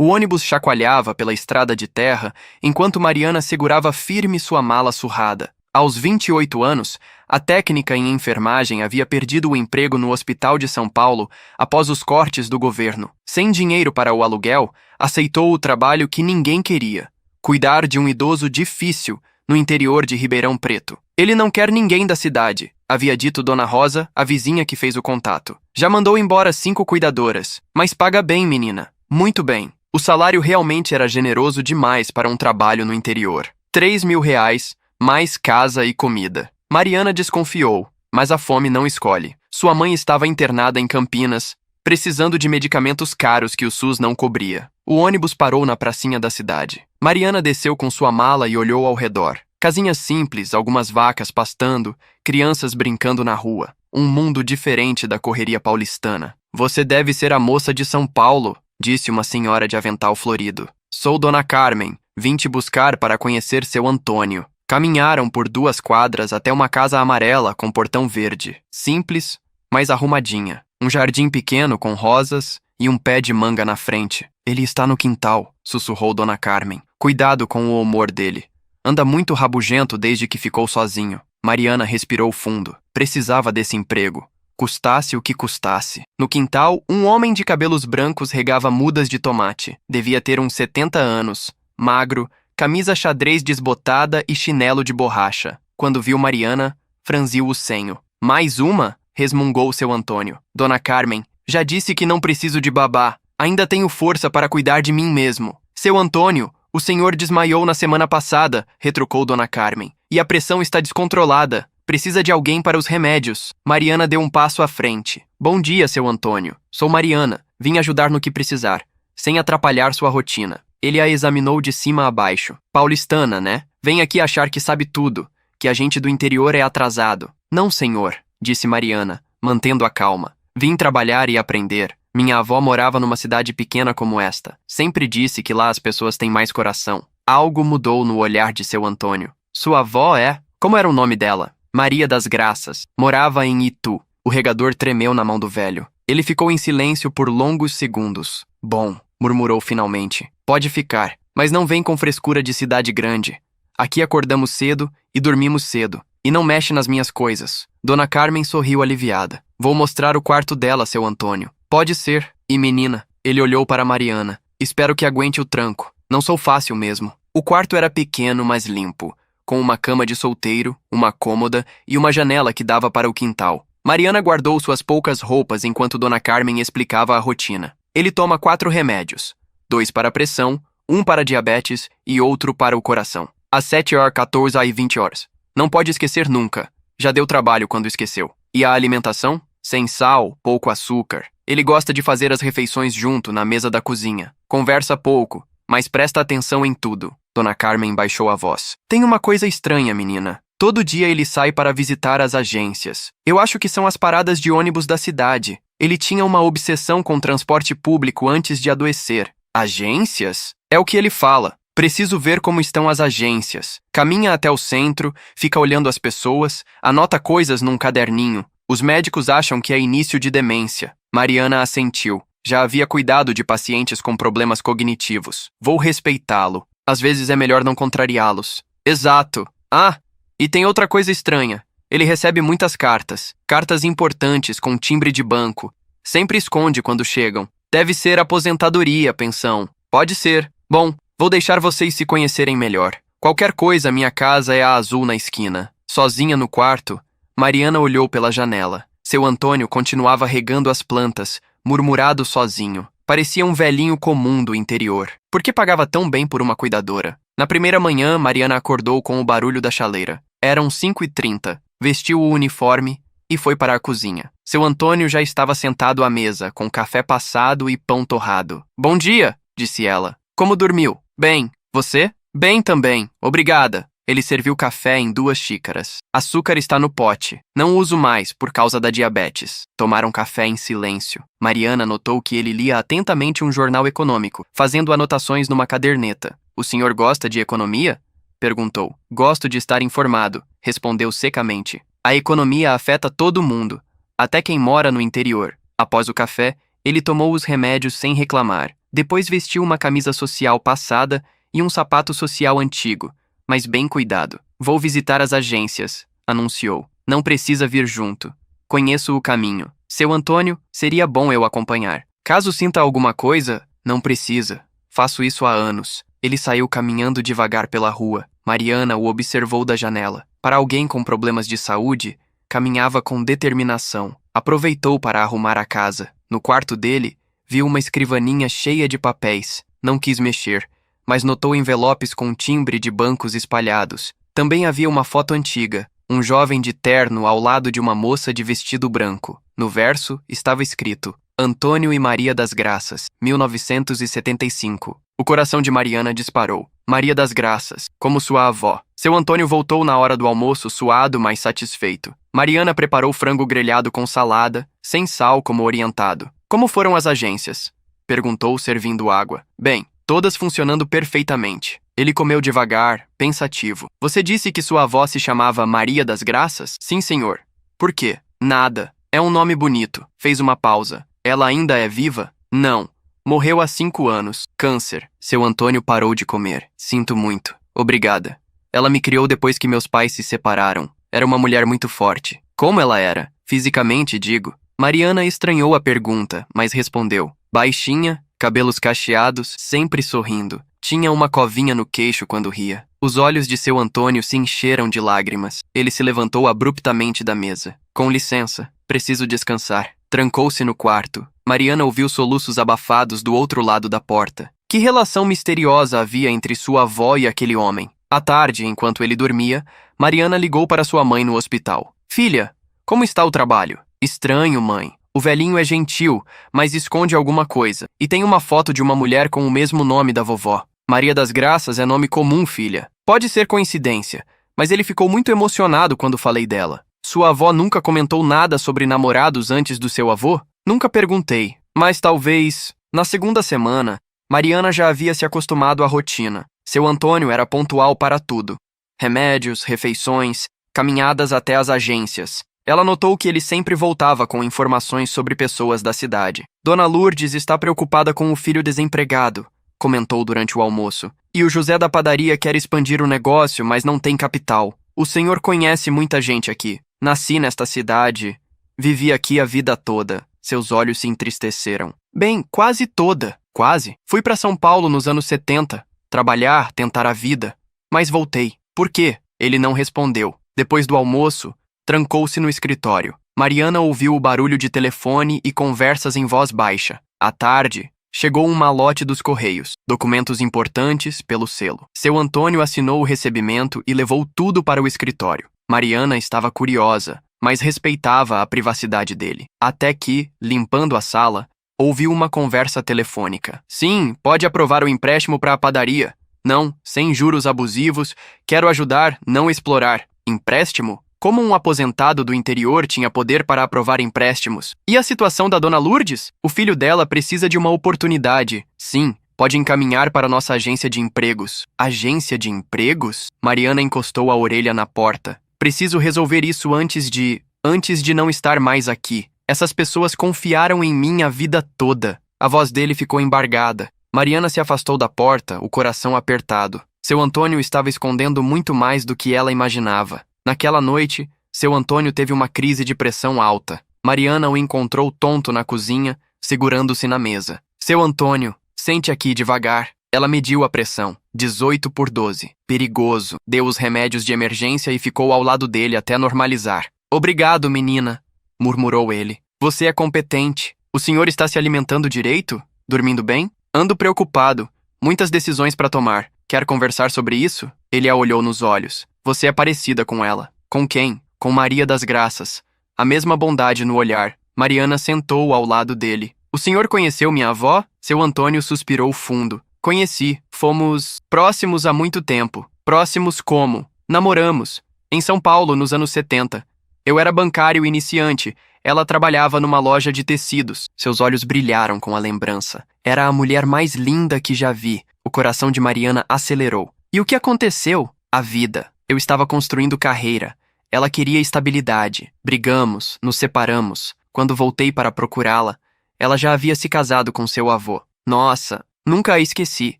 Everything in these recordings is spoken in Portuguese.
O ônibus chacoalhava pela estrada de terra enquanto Mariana segurava firme sua mala surrada. Aos 28 anos, a técnica em enfermagem havia perdido o emprego no Hospital de São Paulo após os cortes do governo. Sem dinheiro para o aluguel, aceitou o trabalho que ninguém queria: cuidar de um idoso difícil no interior de Ribeirão Preto. Ele não quer ninguém da cidade, havia dito Dona Rosa, a vizinha que fez o contato. Já mandou embora 5 cuidadoras, mas paga bem, menina. Muito bem. O salário realmente era generoso demais para um trabalho no interior. R$ 3.000, mais casa e comida. Mariana desconfiou, mas a fome não escolhe. Sua mãe estava internada em Campinas, precisando de medicamentos caros que o SUS não cobria. O ônibus parou na pracinha da cidade. Mariana desceu com sua mala e olhou ao redor. Casinhas simples, algumas vacas pastando, crianças brincando na rua. Um mundo diferente da correria paulistana. Você deve ser a moça de São Paulo, disse uma senhora de avental florido. Sou Dona Carmen, vim te buscar para conhecer seu Antônio. Caminharam por 2 quadras até uma casa amarela com portão verde. Simples, mas arrumadinha. Um jardim pequeno com rosas e um pé de manga na frente. Ele está no quintal, sussurrou Dona Carmen. Cuidado com o humor dele. Anda muito rabugento desde que ficou sozinho. Mariana respirou fundo. Precisava desse emprego. Custasse o que custasse. No quintal, um homem de cabelos brancos regava mudas de tomate. Devia ter uns 70 anos. Magro, camisa xadrez desbotada e chinelo de borracha. Quando viu Mariana, franziu o senho. Mais uma? Resmungou seu Antônio. Dona Carmen, já disse que não preciso de babá. Ainda tenho força para cuidar de mim mesmo. Seu Antônio, o senhor desmaiou na semana passada, retrucou Dona Carmen. E a pressão está descontrolada. Precisa de alguém para os remédios. Mariana deu um passo à frente. Bom dia, seu Antônio. Sou Mariana. Vim ajudar no que precisar, sem atrapalhar sua rotina. Ele a examinou de cima a baixo. Paulistana, né? Vem aqui achar que sabe tudo, que a gente do interior é atrasado. Não, senhor, disse Mariana, mantendo a calma. Vim trabalhar e aprender. Minha avó morava numa cidade pequena como esta. Sempre disse que lá as pessoas têm mais coração. Algo mudou no olhar de seu Antônio. Sua avó é? Como era o nome dela? Maria das Graças. Morava em Itu. O regador tremeu na mão do velho. Ele ficou em silêncio por longos segundos. Bom, murmurou finalmente. Pode ficar, mas não vem com frescura de cidade grande. Aqui acordamos cedo e dormimos cedo. E não mexe nas minhas coisas. Dona Carmen sorriu aliviada. Vou mostrar o quarto dela, seu Antônio. Pode ser. E menina, ele olhou para Mariana. Espero que aguente o tranco. Não sou fácil mesmo. O quarto era pequeno, mas limpo, com uma cama de solteiro, uma cômoda e uma janela que dava para o quintal. Mariana guardou suas poucas roupas enquanto Dona Carmen explicava a rotina. Ele toma 4 remédios. 2 para a pressão, 1 para diabetes e outro para o coração. Às 7h, 14h e 20h. Não pode esquecer nunca. Já deu trabalho quando esqueceu. E a alimentação? Sem sal, pouco açúcar. Ele gosta de fazer as refeições junto na mesa da cozinha. Conversa pouco, mas presta atenção em tudo. Dona Carmen baixou a voz. Tem uma coisa estranha, menina. Todo dia ele sai para visitar as agências. Eu acho que são as paradas de ônibus da cidade. Ele tinha uma obsessão com transporte público antes de adoecer. Agências? É o que ele fala. Preciso ver como estão as agências. Caminha até o centro, fica olhando as pessoas, anota coisas num caderninho. Os médicos acham que é início de demência. Mariana assentiu. Já havia cuidado de pacientes com problemas cognitivos. Vou respeitá-lo. Às vezes é melhor não contrariá-los. Exato. Ah, e tem outra coisa estranha. Ele recebe muitas cartas. Cartas importantes com timbre de banco. Sempre esconde quando chegam. Deve ser aposentadoria, pensão. Pode ser. Bom, vou deixar vocês se conhecerem melhor. Qualquer coisa, minha casa é a azul na esquina. Sozinha no quarto, Mariana olhou pela janela. Seu Antônio continuava regando as plantas, murmurado sozinho. Parecia um velhinho comum do interior. Por que pagava tão bem por uma cuidadora? Na primeira manhã, Mariana acordou com o barulho da chaleira. Eram 5h30. Vestiu o uniforme e foi para a cozinha. Seu Antônio já estava sentado à mesa, com café passado e pão torrado. Bom dia, disse ela. Como dormiu? Bem. Você? Bem também. Obrigada. Ele serviu café em 2 xícaras. Açúcar está no pote. Não uso mais por causa da diabetes. Tomaram café em silêncio. Mariana notou que ele lia atentamente um jornal econômico, fazendo anotações numa caderneta. O senhor gosta de economia? Perguntou. Gosto de estar informado, respondeu secamente. A economia afeta todo mundo, até quem mora no interior. Após o café, ele tomou os remédios sem reclamar. Depois vestiu uma camisa social passada e um sapato social antigo, mas bem cuidado. Vou visitar as agências, anunciou. Não precisa vir junto. Conheço o caminho. Seu Antônio, seria bom eu acompanhar. Caso sinta alguma coisa, não precisa. Faço isso há anos. Ele saiu caminhando devagar pela rua. Mariana o observou da janela. Para alguém com problemas de saúde, caminhava com determinação. Aproveitou para arrumar a casa. No quarto dele, viu uma escrivaninha cheia de papéis. Não quis mexer, mas notou envelopes com timbre de bancos espalhados. Também havia uma foto antiga, um jovem de terno ao lado de uma moça de vestido branco. No verso estava escrito: Antônio e Maria das Graças, 1975. O coração de Mariana disparou. Maria das Graças, como sua avó. Seu Antônio voltou na hora do almoço suado, mas satisfeito. Mariana preparou frango grelhado com salada, sem sal como orientado. Como foram as agências? Perguntou, servindo água. Bem, todas funcionando perfeitamente. Ele comeu devagar, pensativo. Você disse que sua avó se chamava Maria das Graças? Sim, senhor. Por quê? Nada. É um nome bonito. Fez uma pausa. Ela ainda é viva? Não. Morreu há 5 anos. Câncer. Seu Antônio parou de comer. Sinto muito. Obrigada. Ela me criou depois que meus pais se separaram. Era uma mulher muito forte. Como ela era? Fisicamente, digo. Mariana estranhou a pergunta, mas respondeu. Baixinha, cabelos cacheados, sempre sorrindo. Tinha uma covinha no queixo quando ria. Os olhos de seu Antônio se encheram de lágrimas. Ele se levantou abruptamente da mesa. Com licença, preciso descansar. Trancou-se no quarto. Mariana ouviu soluços abafados do outro lado da porta. Que relação misteriosa havia entre sua avó e aquele homem? À tarde, enquanto ele dormia, Mariana ligou para sua mãe no hospital. Filha, como está o trabalho? Estranho, mãe. O velhinho é gentil, mas esconde alguma coisa. E tem uma foto de uma mulher com o mesmo nome da vovó. Maria das Graças é nome comum, filha. Pode ser coincidência, mas ele ficou muito emocionado quando falei dela. Sua avó nunca comentou nada sobre namorados antes do seu avô? Nunca perguntei, mas talvez... Na segunda semana, Mariana já havia se acostumado à rotina. Seu Antônio era pontual para tudo. Remédios, refeições, caminhadas até as agências. Ela notou que ele sempre voltava com informações sobre pessoas da cidade. Dona Lourdes está preocupada com o filho desempregado, comentou durante o almoço. E o José da padaria quer expandir o negócio, mas não tem capital. O senhor conhece muita gente aqui. Nasci nesta cidade. Vivi aqui a vida toda. Seus olhos se entristeceram. Bem, quase toda. Quase. Fui para São Paulo nos anos 70. Trabalhar, tentar a vida. Mas voltei. Por quê? Ele não respondeu. Depois do almoço, trancou-se no escritório. Mariana ouviu o barulho de telefone e conversas em voz baixa. À tarde, chegou um malote dos Correios. Documentos importantes pelo selo. Seu Antônio assinou o recebimento e levou tudo para o escritório. Mariana estava curiosa, mas respeitava a privacidade dele. Até que, limpando a sala, ouviu uma conversa telefônica. Sim, pode aprovar o empréstimo para a padaria. Não, sem juros abusivos. Quero ajudar, não explorar. Empréstimo? Como um aposentado do interior tinha poder para aprovar empréstimos? E a situação da Dona Lourdes? O filho dela precisa de uma oportunidade. Sim, pode encaminhar para nossa agência de empregos. Agência de empregos? Mariana encostou a orelha na porta. Preciso resolver isso antes de não estar mais aqui. Essas pessoas confiaram em mim a vida toda. A voz dele ficou embargada. Mariana se afastou da porta, o coração apertado. Seu Antônio estava escondendo muito mais do que ela imaginava. Naquela noite, seu Antônio teve uma crise de pressão alta. Mariana o encontrou tonto na cozinha, segurando-se na mesa. Seu Antônio, sente aqui devagar. Ela mediu a pressão. 18/12. Perigoso. Deu os remédios de emergência e ficou ao lado dele até normalizar. Obrigado, menina, murmurou ele. Você é competente. O senhor está se alimentando direito? Dormindo bem? Ando preocupado. Muitas decisões para tomar. Quer conversar sobre isso? Ele a olhou nos olhos. Você é parecida com ela. Com quem? Com Maria das Graças. A mesma bondade no olhar. Mariana sentou ao lado dele. O senhor conheceu minha avó? Seu Antônio suspirou fundo. Conheci. Fomos próximos há muito tempo. Próximos como? Namoramos. Em São Paulo, nos anos 70. Eu era bancário iniciante. Ela trabalhava numa loja de tecidos. Seus olhos brilharam com a lembrança. Era a mulher mais linda que já vi. O coração de Mariana acelerou. E o que aconteceu? A vida. Eu estava construindo carreira. Ela queria estabilidade. Brigamos, nos separamos. Quando voltei para procurá-la, ela já havia se casado com seu avô. Nossa, nunca a esqueci.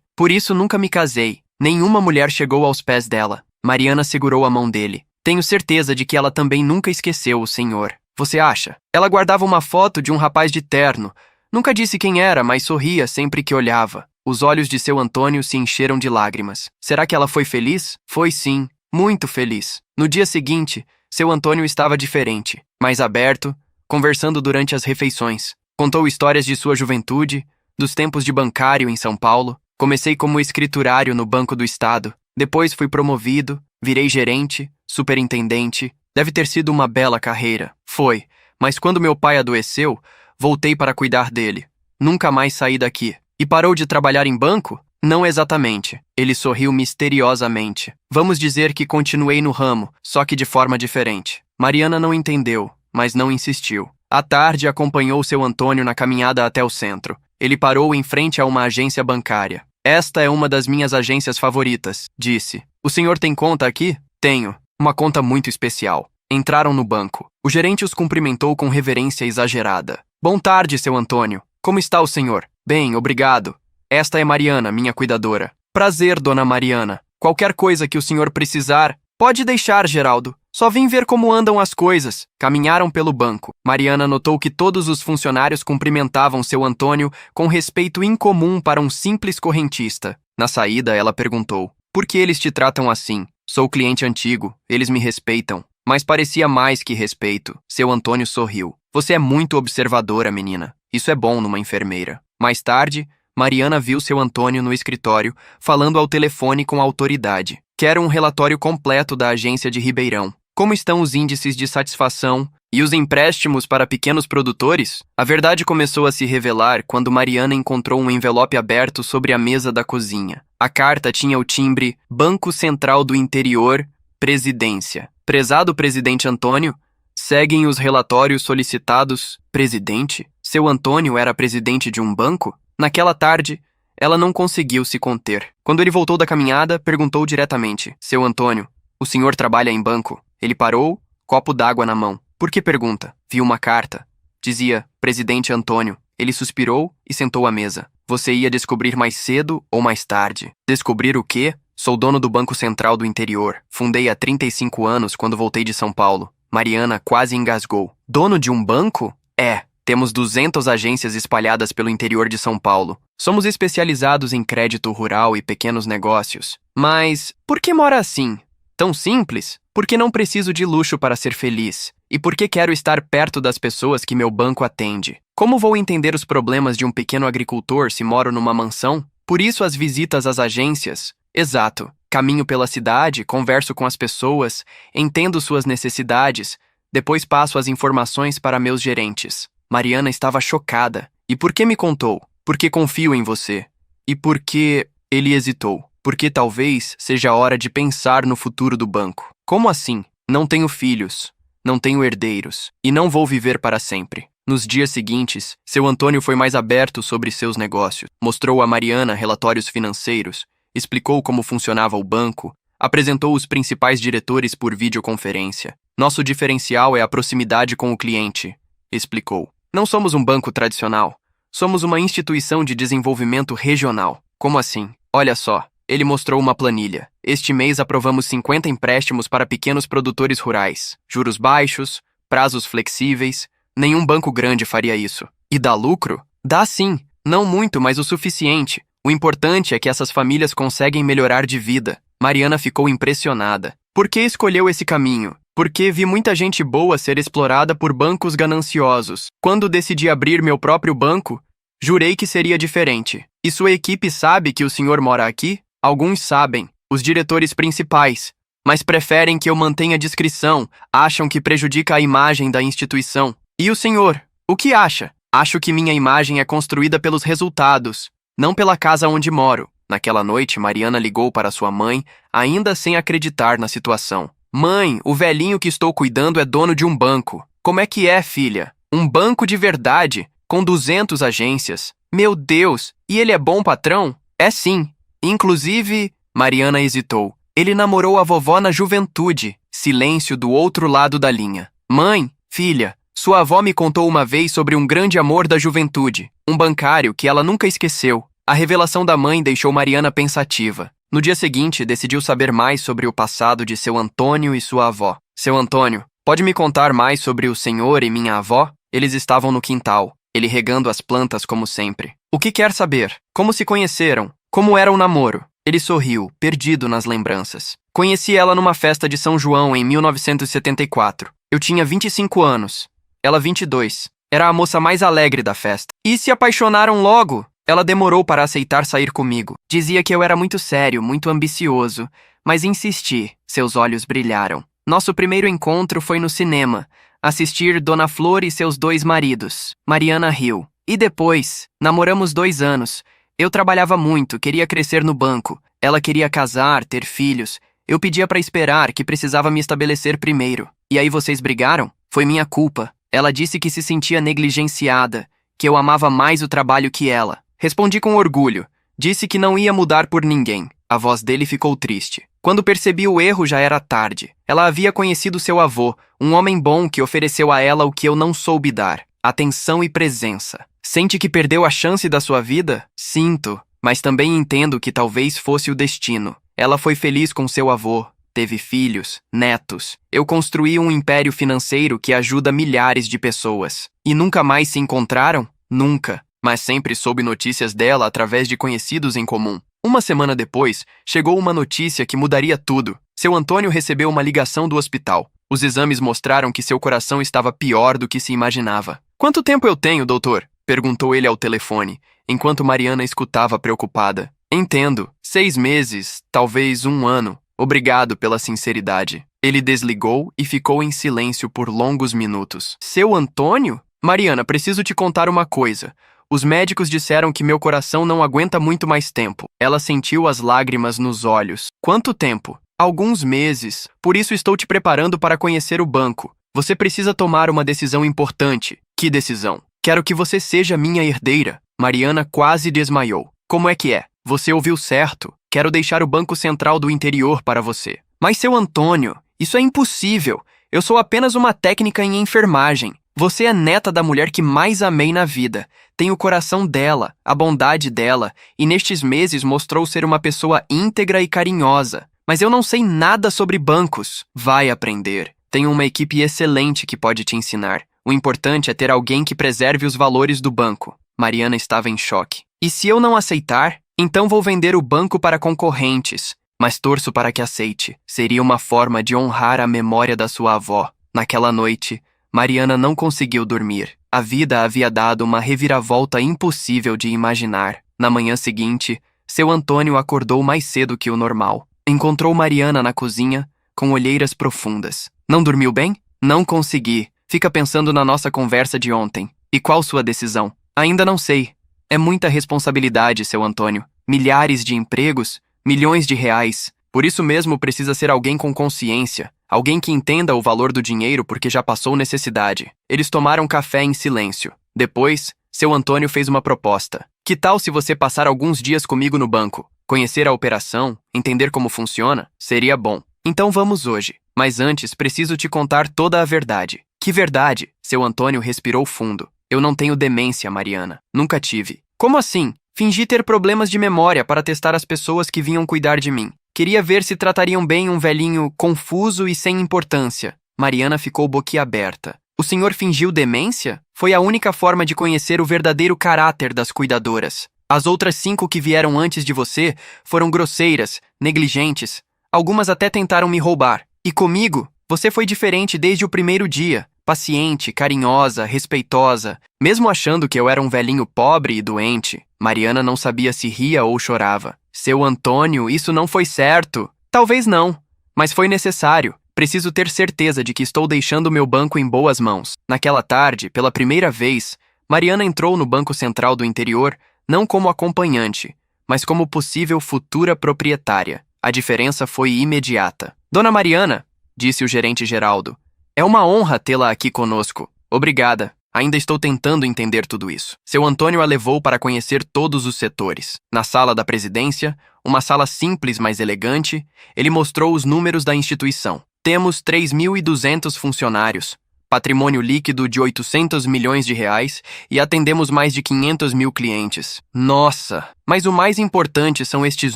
Por isso nunca me casei. Nenhuma mulher chegou aos pés dela. Mariana segurou a mão dele. Tenho certeza de que ela também nunca esqueceu o senhor. Você acha? Ela guardava uma foto de um rapaz de terno. Nunca disse quem era, mas sorria sempre que olhava. Os olhos de seu Antônio se encheram de lágrimas. Será que ela foi feliz? Foi sim, muito feliz. No dia seguinte, seu Antônio estava diferente, mais aberto, conversando durante as refeições. Contou histórias de sua juventude, dos tempos de bancário em São Paulo. Comecei como escriturário no Banco do Estado. Depois fui promovido, virei gerente, superintendente. Deve ter sido uma bela carreira. Foi, mas quando meu pai adoeceu, voltei para cuidar dele. Nunca mais saí daqui. E parou de trabalhar em banco? Não exatamente. Ele sorriu misteriosamente. Vamos dizer que continuei no ramo, só que de forma diferente. Mariana não entendeu, mas não insistiu. À tarde, acompanhou seu Antônio na caminhada até o centro. Ele parou em frente a uma agência bancária. Esta é uma das minhas agências favoritas, disse. O senhor tem conta aqui? Tenho. Uma conta muito especial. Entraram no banco. O gerente os cumprimentou com reverência exagerada. Bom tarde, seu Antônio. Como está o senhor? Bem, obrigado. Esta é Mariana, minha cuidadora. Prazer, dona Mariana. Qualquer coisa que o senhor precisar, pode deixar, Geraldo. Só vim ver como andam as coisas. Caminharam pelo banco. Mariana notou que todos os funcionários cumprimentavam seu Antônio com respeito incomum para um simples correntista. Na saída, ela perguntou: por que eles te tratam assim? Sou cliente antigo, eles me respeitam. Mas parecia mais que respeito. Seu Antônio sorriu. Você é muito observadora, menina. Isso é bom numa enfermeira. Mais tarde, Mariana viu seu Antônio no escritório, falando ao telefone com autoridade. Quero um relatório completo da agência de Ribeirão. Como estão os índices de satisfação e os empréstimos para pequenos produtores? A verdade começou a se revelar quando Mariana encontrou um envelope aberto sobre a mesa da cozinha. A carta tinha o timbre Banco Central do Interior, Presidência. Prezado presidente Antônio, seguem os relatórios solicitados. Presidente? Seu Antônio era presidente de um banco? Naquela tarde, ela não conseguiu se conter. Quando ele voltou da caminhada, perguntou diretamente: seu Antônio, o senhor trabalha em banco? Ele parou, copo d'água na mão. Por que pergunta? Viu uma carta. Dizia, presidente Antônio. Ele suspirou e sentou à mesa. Você ia descobrir mais cedo ou mais tarde. Descobrir o quê? Sou dono do Banco Central do Interior. Fundei há 35 anos quando voltei de São Paulo. Mariana quase engasgou. Dono de um banco? É. Temos 200 agências espalhadas pelo interior de São Paulo. Somos especializados em crédito rural e pequenos negócios. Mas por que mora assim? Tão simples? Porque não preciso de luxo para ser feliz. E porque quero estar perto das pessoas que meu banco atende. Como vou entender os problemas de um pequeno agricultor se moro numa mansão? Por isso as visitas às agências. Exato. Caminho pela cidade, converso com as pessoas, entendo suas necessidades, depois passo as informações para meus gerentes. Mariana estava chocada. E por que me contou? Porque confio em você. E porque... Ele hesitou. Porque talvez seja a hora de pensar no futuro do banco. Como assim? Não tenho filhos. Não tenho herdeiros. E não vou viver para sempre. Nos dias seguintes, seu Antônio foi mais aberto sobre seus negócios. Mostrou a Mariana relatórios financeiros, explicou como funcionava o banco, apresentou os principais diretores por videoconferência. Nosso diferencial é a proximidade com o cliente, explicou. Não somos um banco tradicional. Somos uma instituição de desenvolvimento regional. Como assim? Olha só. Ele mostrou uma planilha. Este mês aprovamos 50 empréstimos para pequenos produtores rurais. Juros baixos, prazos flexíveis. Nenhum banco grande faria isso. E dá lucro? Dá sim. Não muito, mas o suficiente. O importante é que essas famílias conseguem melhorar de vida. Mariana ficou impressionada. Por que escolheu esse caminho? Porque vi muita gente boa ser explorada por bancos gananciosos. Quando decidi abrir meu próprio banco, jurei que seria diferente. E sua equipe sabe que o senhor mora aqui? Alguns sabem, os diretores principais, mas preferem que eu mantenha discrição, acham que prejudica a imagem da instituição. E o senhor, o que acha? Acho que minha imagem é construída pelos resultados, não pela casa onde moro. Naquela noite, Mariana ligou para sua mãe, ainda sem acreditar na situação. Mãe, o velhinho que estou cuidando é dono de um banco. Como é que é, filha? Um banco de verdade, com 200 agências. Meu Deus, e ele é bom patrão? É sim. Inclusive, Mariana hesitou. Ele namorou a vovó na juventude. Silêncio do outro lado da linha. Mãe, filha, sua avó me contou uma vez sobre um grande amor da juventude. Um bancário que ela nunca esqueceu. A revelação da mãe deixou Mariana pensativa. No dia seguinte, decidiu saber mais sobre o passado de seu Antônio e sua avó. Seu Antônio, pode me contar mais sobre o senhor e minha avó? Eles estavam no quintal, ele regando as plantas como sempre. O que quer saber? Como se conheceram? Como era o namoro? Ele sorriu, perdido nas lembranças. Conheci ela numa festa de São João em 1974. Eu tinha 25 anos. Ela 22. Era a moça mais alegre da festa. E se apaixonaram logo. Ela demorou para aceitar sair comigo. Dizia que eu era muito sério, muito ambicioso. Mas insisti. Seus olhos brilharam. Nosso primeiro encontro foi no cinema. Assistir Dona Flor e seus 2 maridos. Mariana riu. E depois, namoramos 2 anos. Eu trabalhava muito, queria crescer no banco. Ela queria casar, ter filhos. Eu pedia para esperar, que precisava me estabelecer primeiro. E aí vocês brigaram? Foi minha culpa. Ela disse que se sentia negligenciada, que eu amava mais o trabalho que ela. Respondi com orgulho. Disse que não ia mudar por ninguém. A voz dele ficou triste. Quando percebi o erro, já era tarde. Ela havia conhecido seu avô, um homem bom que ofereceu a ela o que eu não soube dar: atenção e presença. Sente que perdeu a chance da sua vida? Sinto, mas também entendo que talvez fosse o destino. Ela foi feliz com seu avô, teve filhos, netos. Eu construí um império financeiro que ajuda milhares de pessoas. E nunca mais se encontraram? Nunca. Mas sempre soube notícias dela através de conhecidos em comum. Uma semana depois, chegou uma notícia que mudaria tudo. Seu Antônio recebeu uma ligação do hospital. Os exames mostraram que seu coração estava pior do que se imaginava. Quanto tempo eu tenho, doutor? Perguntou ele ao telefone, enquanto Mariana escutava preocupada. Entendo. 6 meses, talvez 1 ano. Obrigado pela sinceridade. Ele desligou e ficou em silêncio por longos minutos. Seu Antônio? Mariana, preciso te contar uma coisa. Os médicos disseram que meu coração não aguenta muito mais tempo. Ela sentiu as lágrimas nos olhos. Quanto tempo? Alguns meses. Por isso estou te preparando para conhecer o banco. Você precisa tomar uma decisão importante. Que decisão? Quero que você seja minha herdeira. Mariana quase desmaiou. Como é que é? Você ouviu certo. Quero deixar o Banco Central do Interior para você. Mas, seu Antônio, isso é impossível. Eu sou apenas uma técnica em enfermagem. Você é neta da mulher que mais amei na vida. Tem o coração dela, a bondade dela, e nestes meses mostrou ser uma pessoa íntegra e carinhosa. Mas eu não sei nada sobre bancos. Vai aprender. Tenho uma equipe excelente que pode te ensinar. O importante é ter alguém que preserve os valores do banco. Mariana estava em choque. E se eu não aceitar? Então vou vender o banco para concorrentes. Mas torço para que aceite. Seria uma forma de honrar a memória da sua avó. Naquela noite, Mariana não conseguiu dormir. A vida havia dado uma reviravolta impossível de imaginar. Na manhã seguinte, seu Antônio acordou mais cedo que o normal. Encontrou Mariana na cozinha, com olheiras profundas. Não dormiu bem? Não consegui. Fica pensando na nossa conversa de ontem. E qual sua decisão? Ainda não sei. É muita responsabilidade, seu Antônio. Milhares de empregos, milhões de reais. Por isso mesmo precisa ser alguém com consciência. Alguém que entenda o valor do dinheiro porque já passou necessidade. Eles tomaram café em silêncio. Depois, seu Antônio fez uma proposta. Que tal se você passar alguns dias comigo no banco? Conhecer a operação, entender como funciona? Seria bom. Então vamos hoje. Mas antes, preciso te contar toda a verdade. Que verdade? Seu Antônio respirou fundo. Eu não tenho demência, Mariana. Nunca tive. Como assim? Fingi ter problemas de memória para testar as pessoas que vinham cuidar de mim. Queria ver se tratariam bem um velhinho confuso e sem importância. Mariana ficou boquiaberta. O senhor fingiu demência? Foi a única forma de conhecer o verdadeiro caráter das cuidadoras. As outras 5 que vieram antes de você foram grosseiras, negligentes. Algumas até tentaram me roubar. E comigo, você foi diferente desde o primeiro dia. Paciente, carinhosa, respeitosa. Mesmo achando que eu era um velhinho pobre e doente, Mariana não sabia se ria ou chorava. Seu Antônio, isso não foi certo. Talvez não, mas foi necessário. Preciso ter certeza de que estou deixando meu banco em boas mãos. Naquela tarde, pela primeira vez, Mariana entrou no Banco Central do Interior não como acompanhante, mas como possível futura proprietária. A diferença foi imediata. Dona Mariana, disse o gerente Geraldo, é uma honra tê-la aqui conosco. Obrigada. Ainda estou tentando entender tudo isso. Seu Antônio a levou para conhecer todos os setores. Na sala da presidência, uma sala simples, mas elegante, ele mostrou os números da instituição. Temos 3.200 funcionários. patrimônio líquido de 800 milhões de reais e atendemos mais de 500 mil clientes. Nossa! Mas o mais importante são estes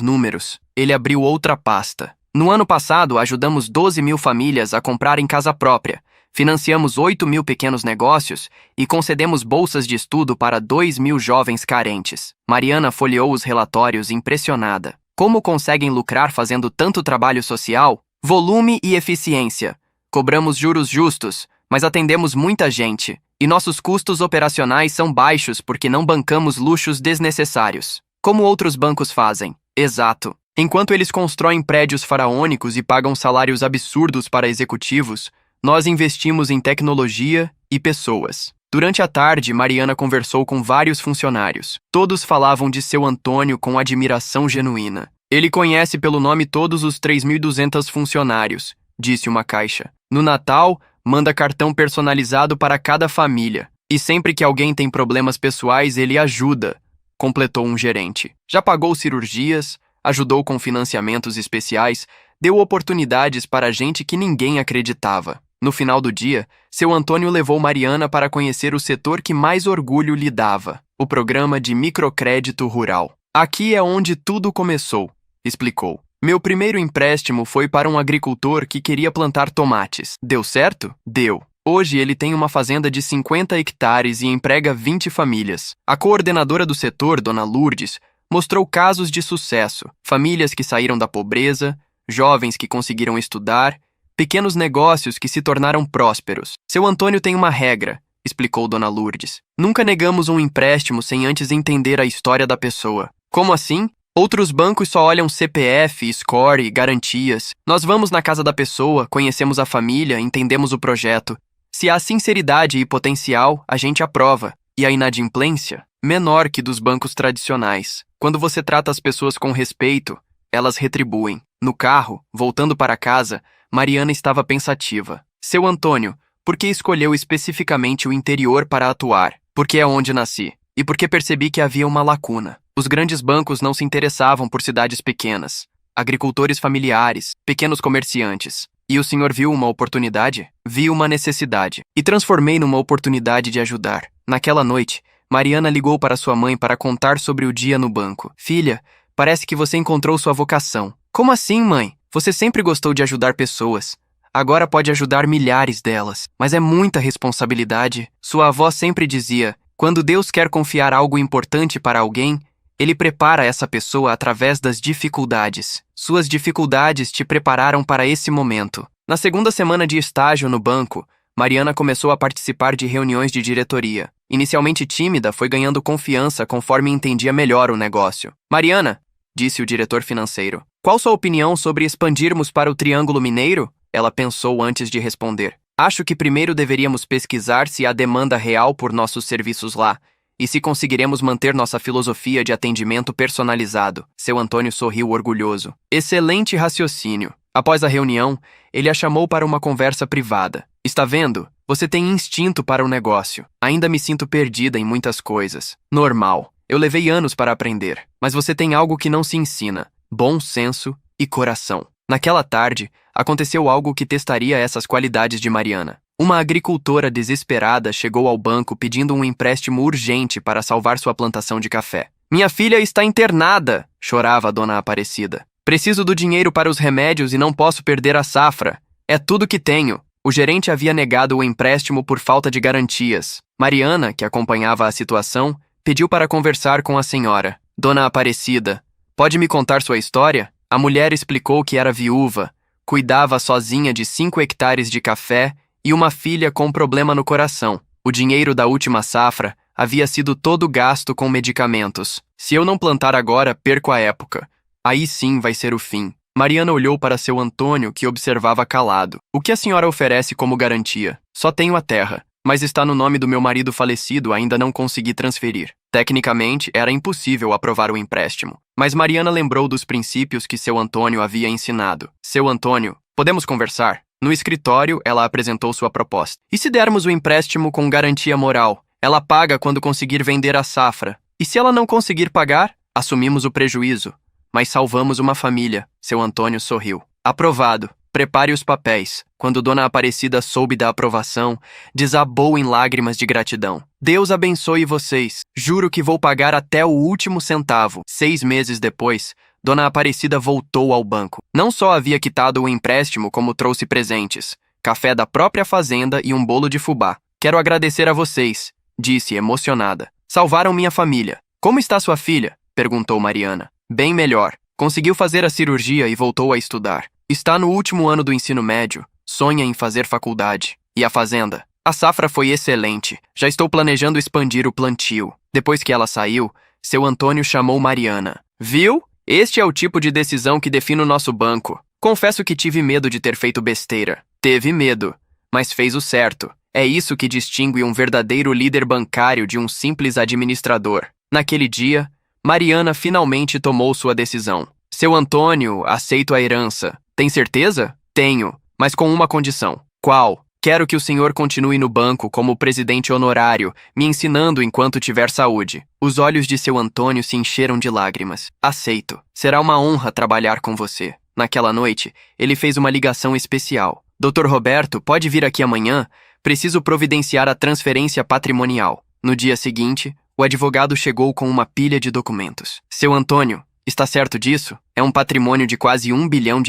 números. Ele abriu outra pasta. No ano passado, ajudamos 12 mil famílias a comprarem casa própria, financiamos 8 mil pequenos negócios e concedemos bolsas de estudo para 2 mil jovens carentes. Mariana folheou os relatórios impressionada. Como conseguem lucrar fazendo tanto trabalho social? Volume e eficiência. Cobramos juros justos, mas atendemos muita gente, e nossos custos operacionais são baixos porque não bancamos luxos desnecessários. Como outros bancos fazem. Exato. Enquanto eles constroem prédios faraônicos e pagam salários absurdos para executivos, nós investimos em tecnologia e pessoas. Durante a tarde, Mariana conversou com vários funcionários. Todos falavam de seu Antônio com admiração genuína. Ele conhece pelo nome todos os 3.200 funcionários, disse uma caixa. No Natal, manda cartão personalizado para cada família. E sempre que alguém tem problemas pessoais, ele ajuda, completou um gerente. Já pagou cirurgias, ajudou com financiamentos especiais, deu oportunidades para gente que ninguém acreditava. No final do dia, seu Antônio levou Mariana para conhecer o setor que mais orgulho lhe dava, o programa de microcrédito rural. Aqui é onde tudo começou, explicou. Meu primeiro empréstimo foi para um agricultor que queria plantar tomates. Deu certo? Deu. Hoje ele tem uma fazenda de 50 hectares e emprega 20 famílias. A coordenadora do setor, Dona Lourdes, mostrou casos de sucesso, famílias que saíram da pobreza, jovens que conseguiram estudar, pequenos negócios que se tornaram prósperos. Seu Antônio tem uma regra, explicou Dona Lourdes. Nunca negamos um empréstimo sem antes entender a história da pessoa. Como assim? Outros bancos só olham CPF, score, garantias. Nós vamos na casa da pessoa, conhecemos a família, entendemos o projeto. Se há sinceridade e potencial, a gente aprova. E a inadimplência? Menor que dos bancos tradicionais. Quando você trata as pessoas com respeito, elas retribuem. No carro, voltando para casa, Mariana estava pensativa. Seu Antônio, por que escolheu especificamente o interior para atuar? Porque é onde nasci. E porque percebi que havia uma lacuna. Os grandes bancos não se interessavam por cidades pequenas. Agricultores familiares, pequenos comerciantes. E o senhor viu uma oportunidade? Vi uma necessidade. E transformei numa oportunidade de ajudar. Naquela noite, Mariana ligou para sua mãe para contar sobre o dia no banco. Filha, parece que você encontrou sua vocação. Como assim, mãe? Você sempre gostou de ajudar pessoas. Agora pode ajudar milhares delas. Mas é muita responsabilidade. Sua avó sempre dizia, quando Deus quer confiar algo importante para alguém, Ele prepara essa pessoa através das dificuldades. Suas dificuldades te prepararam para esse momento. Na segunda semana de estágio no banco, Mariana começou a participar de reuniões de diretoria. Inicialmente tímida, foi ganhando confiança conforme entendia melhor o negócio. Mariana, disse o diretor financeiro, qual sua opinião sobre expandirmos para o Triângulo Mineiro? Ela pensou antes de responder. Acho que primeiro deveríamos pesquisar se há demanda real por nossos serviços lá e se conseguiremos manter nossa filosofia de atendimento personalizado. Seu Antônio sorriu orgulhoso. Excelente raciocínio. Após a reunião, ele a chamou para uma conversa privada. Está vendo? Você tem instinto para o negócio. Ainda me sinto perdida em muitas coisas. Normal. Eu levei anos para aprender. Mas você tem algo que não se ensina. Bom senso e coração. Naquela tarde, aconteceu algo que testaria essas qualidades de Mariana. Uma agricultora desesperada chegou ao banco pedindo um empréstimo urgente para salvar sua plantação de café. Minha filha está internada, chorava a dona Aparecida. Preciso do dinheiro para os remédios e não posso perder a safra. É tudo que tenho. O gerente havia negado o empréstimo por falta de garantias. Mariana, que acompanhava a situação, pediu para conversar com a senhora. Dona Aparecida, pode me contar sua história? A mulher explicou que era viúva, cuidava sozinha de 5 hectares de café e uma filha com problema no coração. O dinheiro da última safra havia sido todo gasto com medicamentos. Se eu não plantar agora, perco a época. Aí sim vai ser o fim. Mariana olhou para seu Antônio, que observava calado. O que a senhora oferece como garantia? Só tenho a terra, mas está no nome do meu marido falecido, ainda não consegui transferir. Tecnicamente, era impossível aprovar o empréstimo. Mas Mariana lembrou dos princípios que seu Antônio havia ensinado. Seu Antônio, podemos conversar? No escritório, ela apresentou sua proposta. E se dermos o empréstimo com garantia moral? Ela paga quando conseguir vender a safra. E se ela não conseguir pagar? Assumimos o prejuízo. Mas salvamos uma família. Seu Antônio sorriu. Aprovado. Prepare os papéis. Quando Dona Aparecida soube da aprovação, desabou em lágrimas de gratidão. Deus abençoe vocês. Juro que vou pagar até o último centavo. 6 meses depois, Dona Aparecida voltou ao banco. Não só havia quitado o empréstimo, como trouxe presentes. Café da própria fazenda e um bolo de fubá. Quero agradecer a vocês, disse emocionada. Salvaram minha família. Como está sua filha? Perguntou Mariana. Bem melhor. Conseguiu fazer a cirurgia e voltou a estudar. Está no último ano do ensino médio. Sonha em fazer faculdade. E a fazenda? A safra foi excelente. Já estou planejando expandir o plantio. Depois que ela saiu, seu Antônio chamou Mariana. Viu? Este é o tipo de decisão que define o nosso banco. Confesso que tive medo de ter feito besteira. Teve medo, mas fez o certo. É isso que distingue um verdadeiro líder bancário de um simples administrador. Naquele dia, Mariana finalmente tomou sua decisão. Seu Antônio, aceito a herança. Tem certeza? Tenho, mas com uma condição. Qual? Quero que o senhor continue no banco como presidente honorário, me ensinando enquanto tiver saúde. Os olhos de seu Antônio se encheram de lágrimas. Aceito. Será uma honra trabalhar com você. Naquela noite, ele fez uma ligação especial. Dr. Roberto, pode vir aqui amanhã? Preciso providenciar a transferência patrimonial. No dia seguinte, o advogado chegou com uma pilha de documentos. Seu Antônio, está certo disso? É um patrimônio de quase R$ 1 bilhão.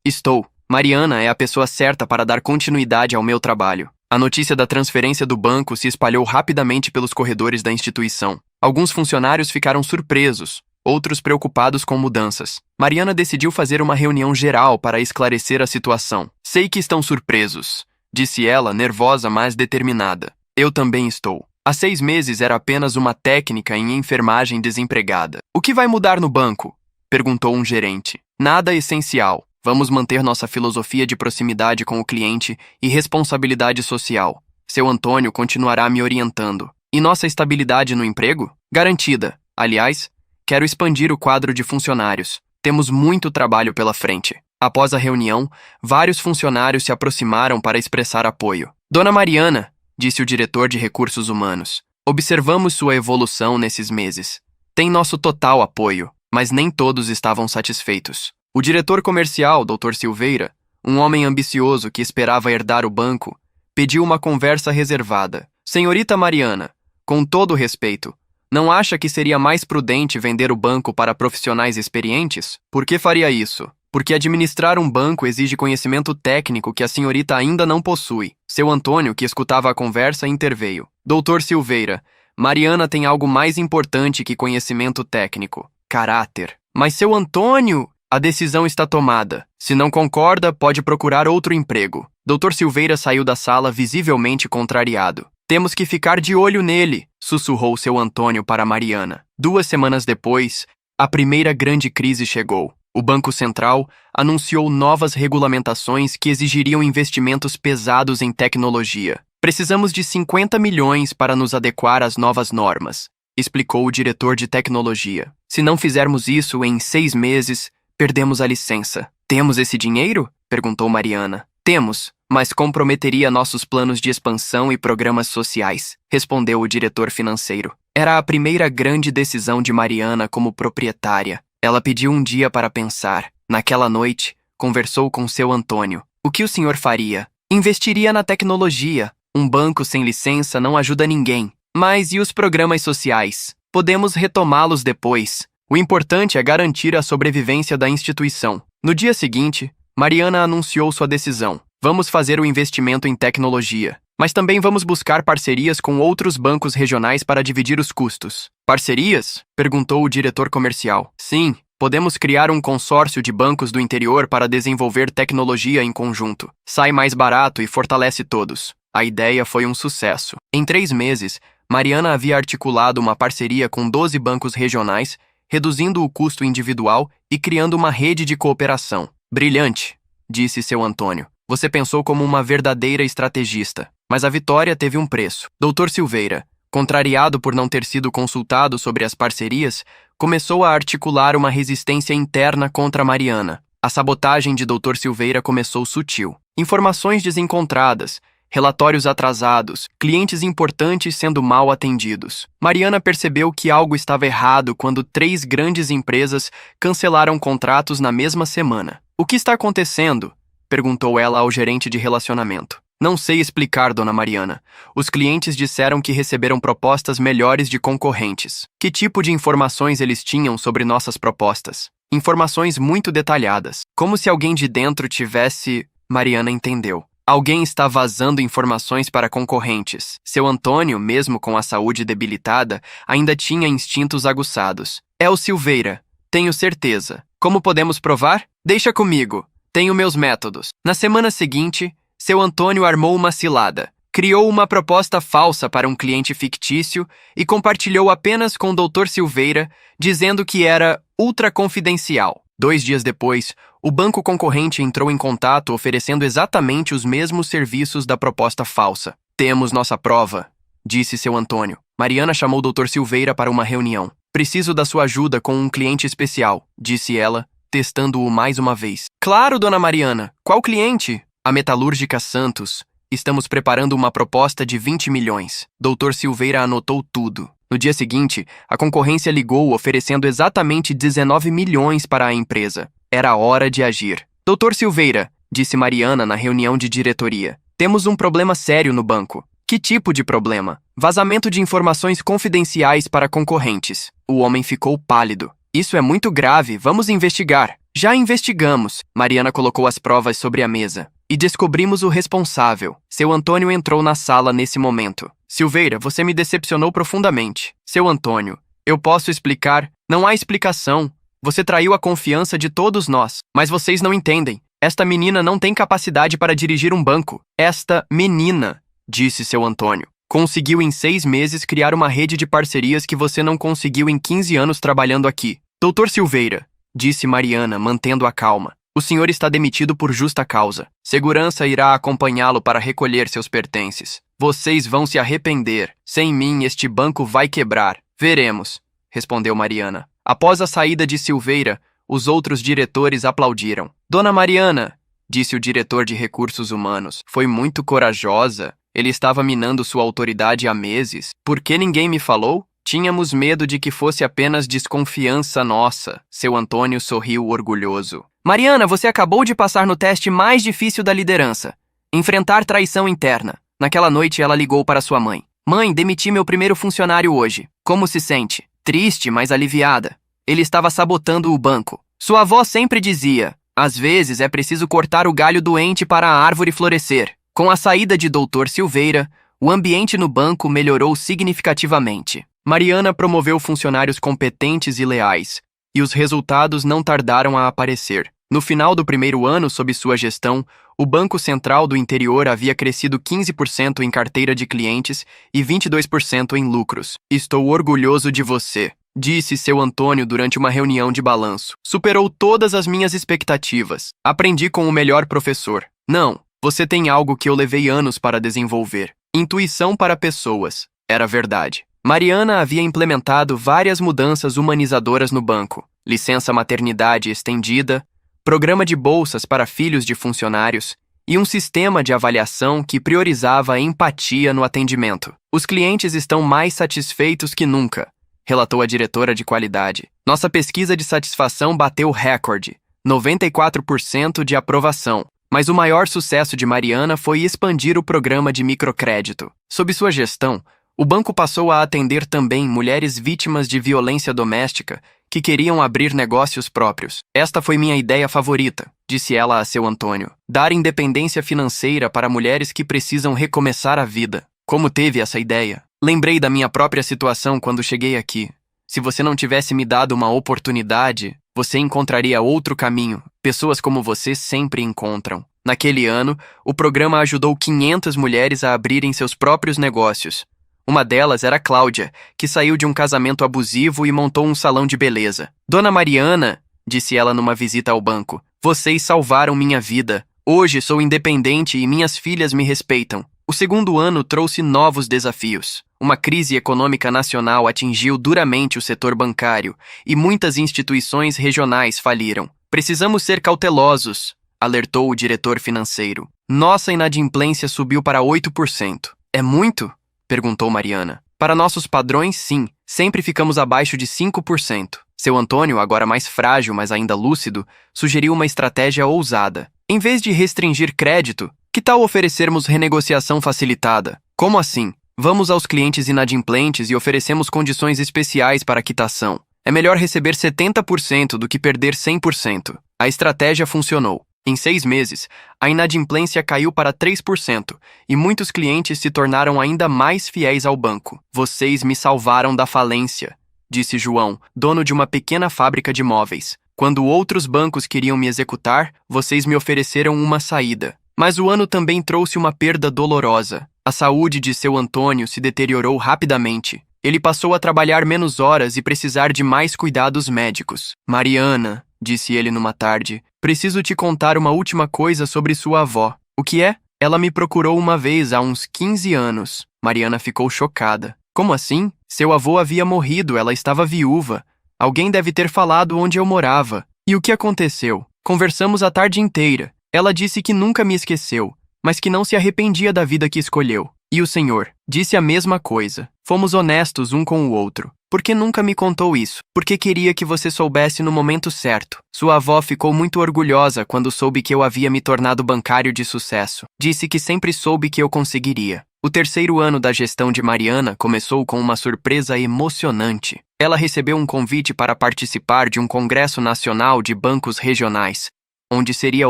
Estou. Mariana é a pessoa certa para dar continuidade ao meu trabalho. A notícia da transferência do banco se espalhou rapidamente pelos corredores da instituição. Alguns funcionários ficaram surpresos, outros preocupados com mudanças. Mariana decidiu fazer uma reunião geral para esclarecer a situação. Sei que estão surpresos, disse ela, nervosa, mas determinada. Eu também estou. Há 6 meses era apenas uma técnica em enfermagem desempregada. O que vai mudar no banco? Perguntou um gerente. Nada essencial. Vamos manter nossa filosofia de proximidade com o cliente e responsabilidade social. Seu Antônio continuará me orientando. E nossa estabilidade no emprego? Garantida. Aliás, quero expandir o quadro de funcionários. Temos muito trabalho pela frente. Após a reunião, vários funcionários se aproximaram para expressar apoio. Dona Mariana, disse o diretor de recursos humanos, observamos sua evolução nesses meses. Tem nosso total apoio, mas nem todos estavam satisfeitos. O diretor comercial, Dr. Silveira, um homem ambicioso que esperava herdar o banco, pediu uma conversa reservada. Senhorita Mariana, com todo respeito, não acha que seria mais prudente vender o banco para profissionais experientes? Por que faria isso? Porque administrar um banco exige conhecimento técnico que a senhorita ainda não possui. Seu Antônio, que escutava a conversa, interveio. Doutor Silveira, Mariana tem algo mais importante que conhecimento técnico. Caráter. Mas seu Antônio, a decisão está tomada. Se não concorda, pode procurar outro emprego. Doutor Silveira saiu da sala visivelmente contrariado. Temos que ficar de olho nele, sussurrou seu Antônio para Mariana. 2 semanas depois, a primeira grande crise chegou. O Banco Central anunciou novas regulamentações que exigiriam investimentos pesados em tecnologia. Precisamos de 50 milhões para nos adequar às novas normas, explicou o diretor de tecnologia. Se não fizermos isso em 6 meses, perdemos a licença. Temos esse dinheiro? Perguntou Mariana. Temos, mas comprometeria nossos planos de expansão e programas sociais, respondeu o diretor financeiro. Era a primeira grande decisão de Mariana como proprietária. Ela pediu um dia para pensar. Naquela noite, conversou com seu Antônio. O que o senhor faria? Investiria na tecnologia. Um banco sem licença não ajuda ninguém. Mas e os programas sociais? Podemos retomá-los depois. O importante é garantir a sobrevivência da instituição. No dia seguinte, Mariana anunciou sua decisão. Vamos fazer o investimento em tecnologia, mas também vamos buscar parcerias com outros bancos regionais para dividir os custos. Parcerias? Perguntou o diretor comercial. Sim, podemos criar um consórcio de bancos do interior para desenvolver tecnologia em conjunto. Sai mais barato e fortalece todos. A ideia foi um sucesso. Em 3 meses, Mariana havia articulado uma parceria com 12 bancos regionais, reduzindo o custo individual e criando uma rede de cooperação. Brilhante, disse seu Antônio. Você pensou como uma verdadeira estrategista, mas a vitória teve um preço. Dr. Silveira, contrariado por não ter sido consultado sobre as parcerias, começou a articular uma resistência interna contra Mariana. A sabotagem de Dr. Silveira começou sutil. Informações desencontradas, relatórios atrasados, clientes importantes sendo mal atendidos. Mariana percebeu que algo estava errado quando 3 grandes empresas cancelaram contratos na mesma semana. O que está acontecendo? Perguntou ela ao gerente de relacionamento. Não sei explicar, dona Mariana. Os clientes disseram que receberam propostas melhores de concorrentes. Que tipo de informações eles tinham sobre nossas propostas? Informações muito detalhadas. Como se alguém de dentro tivesse... Mariana entendeu. Alguém está vazando informações para concorrentes. Seu Antônio, mesmo com a saúde debilitada, ainda tinha instintos aguçados. É o Silveira. Tenho certeza. Como podemos provar? Deixa comigo. Tenho meus métodos. Na semana seguinte, seu Antônio armou uma cilada. Criou uma proposta falsa para um cliente fictício e compartilhou apenas com o Dr. Silveira, dizendo que era ultra confidencial. 2 dias depois, o banco concorrente entrou em contato oferecendo exatamente os mesmos serviços da proposta falsa. Temos nossa prova, disse seu Antônio. Mariana chamou o Dr. Silveira para uma reunião. Preciso da sua ajuda com um cliente especial, disse ela, testando-o mais uma vez. Claro, dona Mariana. Qual cliente? A Metalúrgica Santos. Estamos preparando uma proposta de 20 milhões. Dr. Silveira anotou tudo. No dia seguinte, a concorrência ligou oferecendo exatamente 19 milhões para a empresa. Era hora de agir. Dr. Silveira, disse Mariana na reunião de diretoria, temos um problema sério no banco. Que tipo de problema? Vazamento de informações confidenciais para concorrentes. O homem ficou pálido. Isso é muito grave, vamos investigar. Já investigamos. Mariana colocou as provas sobre a mesa. E descobrimos o responsável. Seu Antônio entrou na sala nesse momento. Silveira, você me decepcionou profundamente. Seu Antônio, eu posso explicar? Não há explicação. Você traiu a confiança de todos nós. Mas vocês não entendem. Esta menina não tem capacidade para dirigir um banco. Esta menina, disse seu Antônio, conseguiu em 6 meses criar uma rede de parcerias que você não conseguiu em 15 anos trabalhando aqui. Doutor Silveira, disse Mariana, mantendo a calma. O senhor está demitido por justa causa. Segurança irá acompanhá-lo para recolher seus pertences. Vocês vão se arrepender. Sem mim, este banco vai quebrar. Veremos, respondeu Mariana. Após a saída de Silveira, os outros diretores aplaudiram. Dona Mariana, disse o diretor de recursos humanos, foi muito corajosa. Ele estava minando sua autoridade há meses. Por que ninguém me falou? Tínhamos medo de que fosse apenas desconfiança nossa. Seu Antônio sorriu orgulhoso. Mariana, você acabou de passar no teste mais difícil da liderança. Enfrentar traição interna. Naquela noite, ela ligou para sua mãe. Mãe, demiti meu primeiro funcionário hoje. Como se sente? Triste, mas aliviada. Ele estava sabotando o banco. Sua avó sempre dizia, às vezes é preciso cortar o galho doente para a árvore florescer. Com a saída de Dr. Silveira, o ambiente no banco melhorou significativamente. Mariana promoveu funcionários competentes e leais, e os resultados não tardaram a aparecer. No final do primeiro ano sob sua gestão, o Banco Central do Interior havia crescido 15% em carteira de clientes e 22% em lucros. Estou orgulhoso de você, disse seu Antônio durante uma reunião de balanço. Superou todas as minhas expectativas. Aprendi com o melhor professor. Não, você tem algo que eu levei anos para desenvolver. Intuição para pessoas. Era verdade. Mariana havia implementado várias mudanças humanizadoras no banco. Licença maternidade estendida, programa de bolsas para filhos de funcionários e um sistema de avaliação que priorizava a empatia no atendimento. Os clientes estão mais satisfeitos que nunca, relatou a diretora de qualidade. Nossa pesquisa de satisfação bateu recorde, 94% de aprovação. Mas o maior sucesso de Mariana foi expandir o programa de microcrédito. Sob sua gestão, o banco passou a atender também mulheres vítimas de violência doméstica que queriam abrir negócios próprios. Esta foi minha ideia favorita, disse ela a seu Antônio. Dar independência financeira para mulheres que precisam recomeçar a vida. Como teve essa ideia? Lembrei da minha própria situação quando cheguei aqui. Se você não tivesse me dado uma oportunidade, você encontraria outro caminho. Pessoas como você sempre encontram. Naquele ano, o programa ajudou 500 mulheres a abrirem seus próprios negócios. Uma delas era Cláudia, que saiu de um casamento abusivo e montou um salão de beleza. Dona Mariana, disse ela numa visita ao banco, vocês salvaram minha vida. Hoje sou independente e minhas filhas me respeitam. O segundo ano trouxe novos desafios. Uma crise econômica nacional atingiu duramente o setor bancário e muitas instituições regionais faliram. Precisamos ser cautelosos, alertou o diretor financeiro. Nossa inadimplência subiu para 8%. É muito? Perguntou Mariana. Para nossos padrões, sim. Sempre ficamos abaixo de 5%. Seu Antônio, agora mais frágil, mas ainda lúcido, sugeriu uma estratégia ousada. Em vez de restringir crédito, que tal oferecermos renegociação facilitada? Como assim? Vamos aos clientes inadimplentes e oferecemos condições especiais para a quitação. É melhor receber 70% do que perder 100%. A estratégia funcionou. Em 6 meses, a inadimplência caiu para 3% e muitos clientes se tornaram ainda mais fiéis ao banco. Vocês me salvaram da falência, disse João, dono de uma pequena fábrica de móveis. Quando outros bancos queriam me executar, vocês me ofereceram uma saída. Mas o ano também trouxe uma perda dolorosa. A saúde de seu Antônio se deteriorou rapidamente. Ele passou a trabalhar menos horas e precisar de mais cuidados médicos. Mariana, disse ele numa tarde, preciso te contar uma última coisa sobre sua avó. O que é? Ela me procurou uma vez há uns 15 anos. Mariana ficou chocada. Como assim? Seu avô havia morrido, ela estava viúva. Alguém deve ter falado onde eu morava. E o que aconteceu? Conversamos a tarde inteira. Ela disse que nunca me esqueceu, mas que não se arrependia da vida que escolheu. E o senhor? Disse a mesma coisa. Fomos honestos um com o outro. Por que nunca me contou isso? Porque queria que você soubesse no momento certo. Sua avó ficou muito orgulhosa quando soube que eu havia me tornado bancário de sucesso. Disse que sempre soube que eu conseguiria. O terceiro ano da gestão de Mariana começou com uma surpresa emocionante. Ela recebeu um convite para participar de um congresso nacional de bancos regionais, onde seria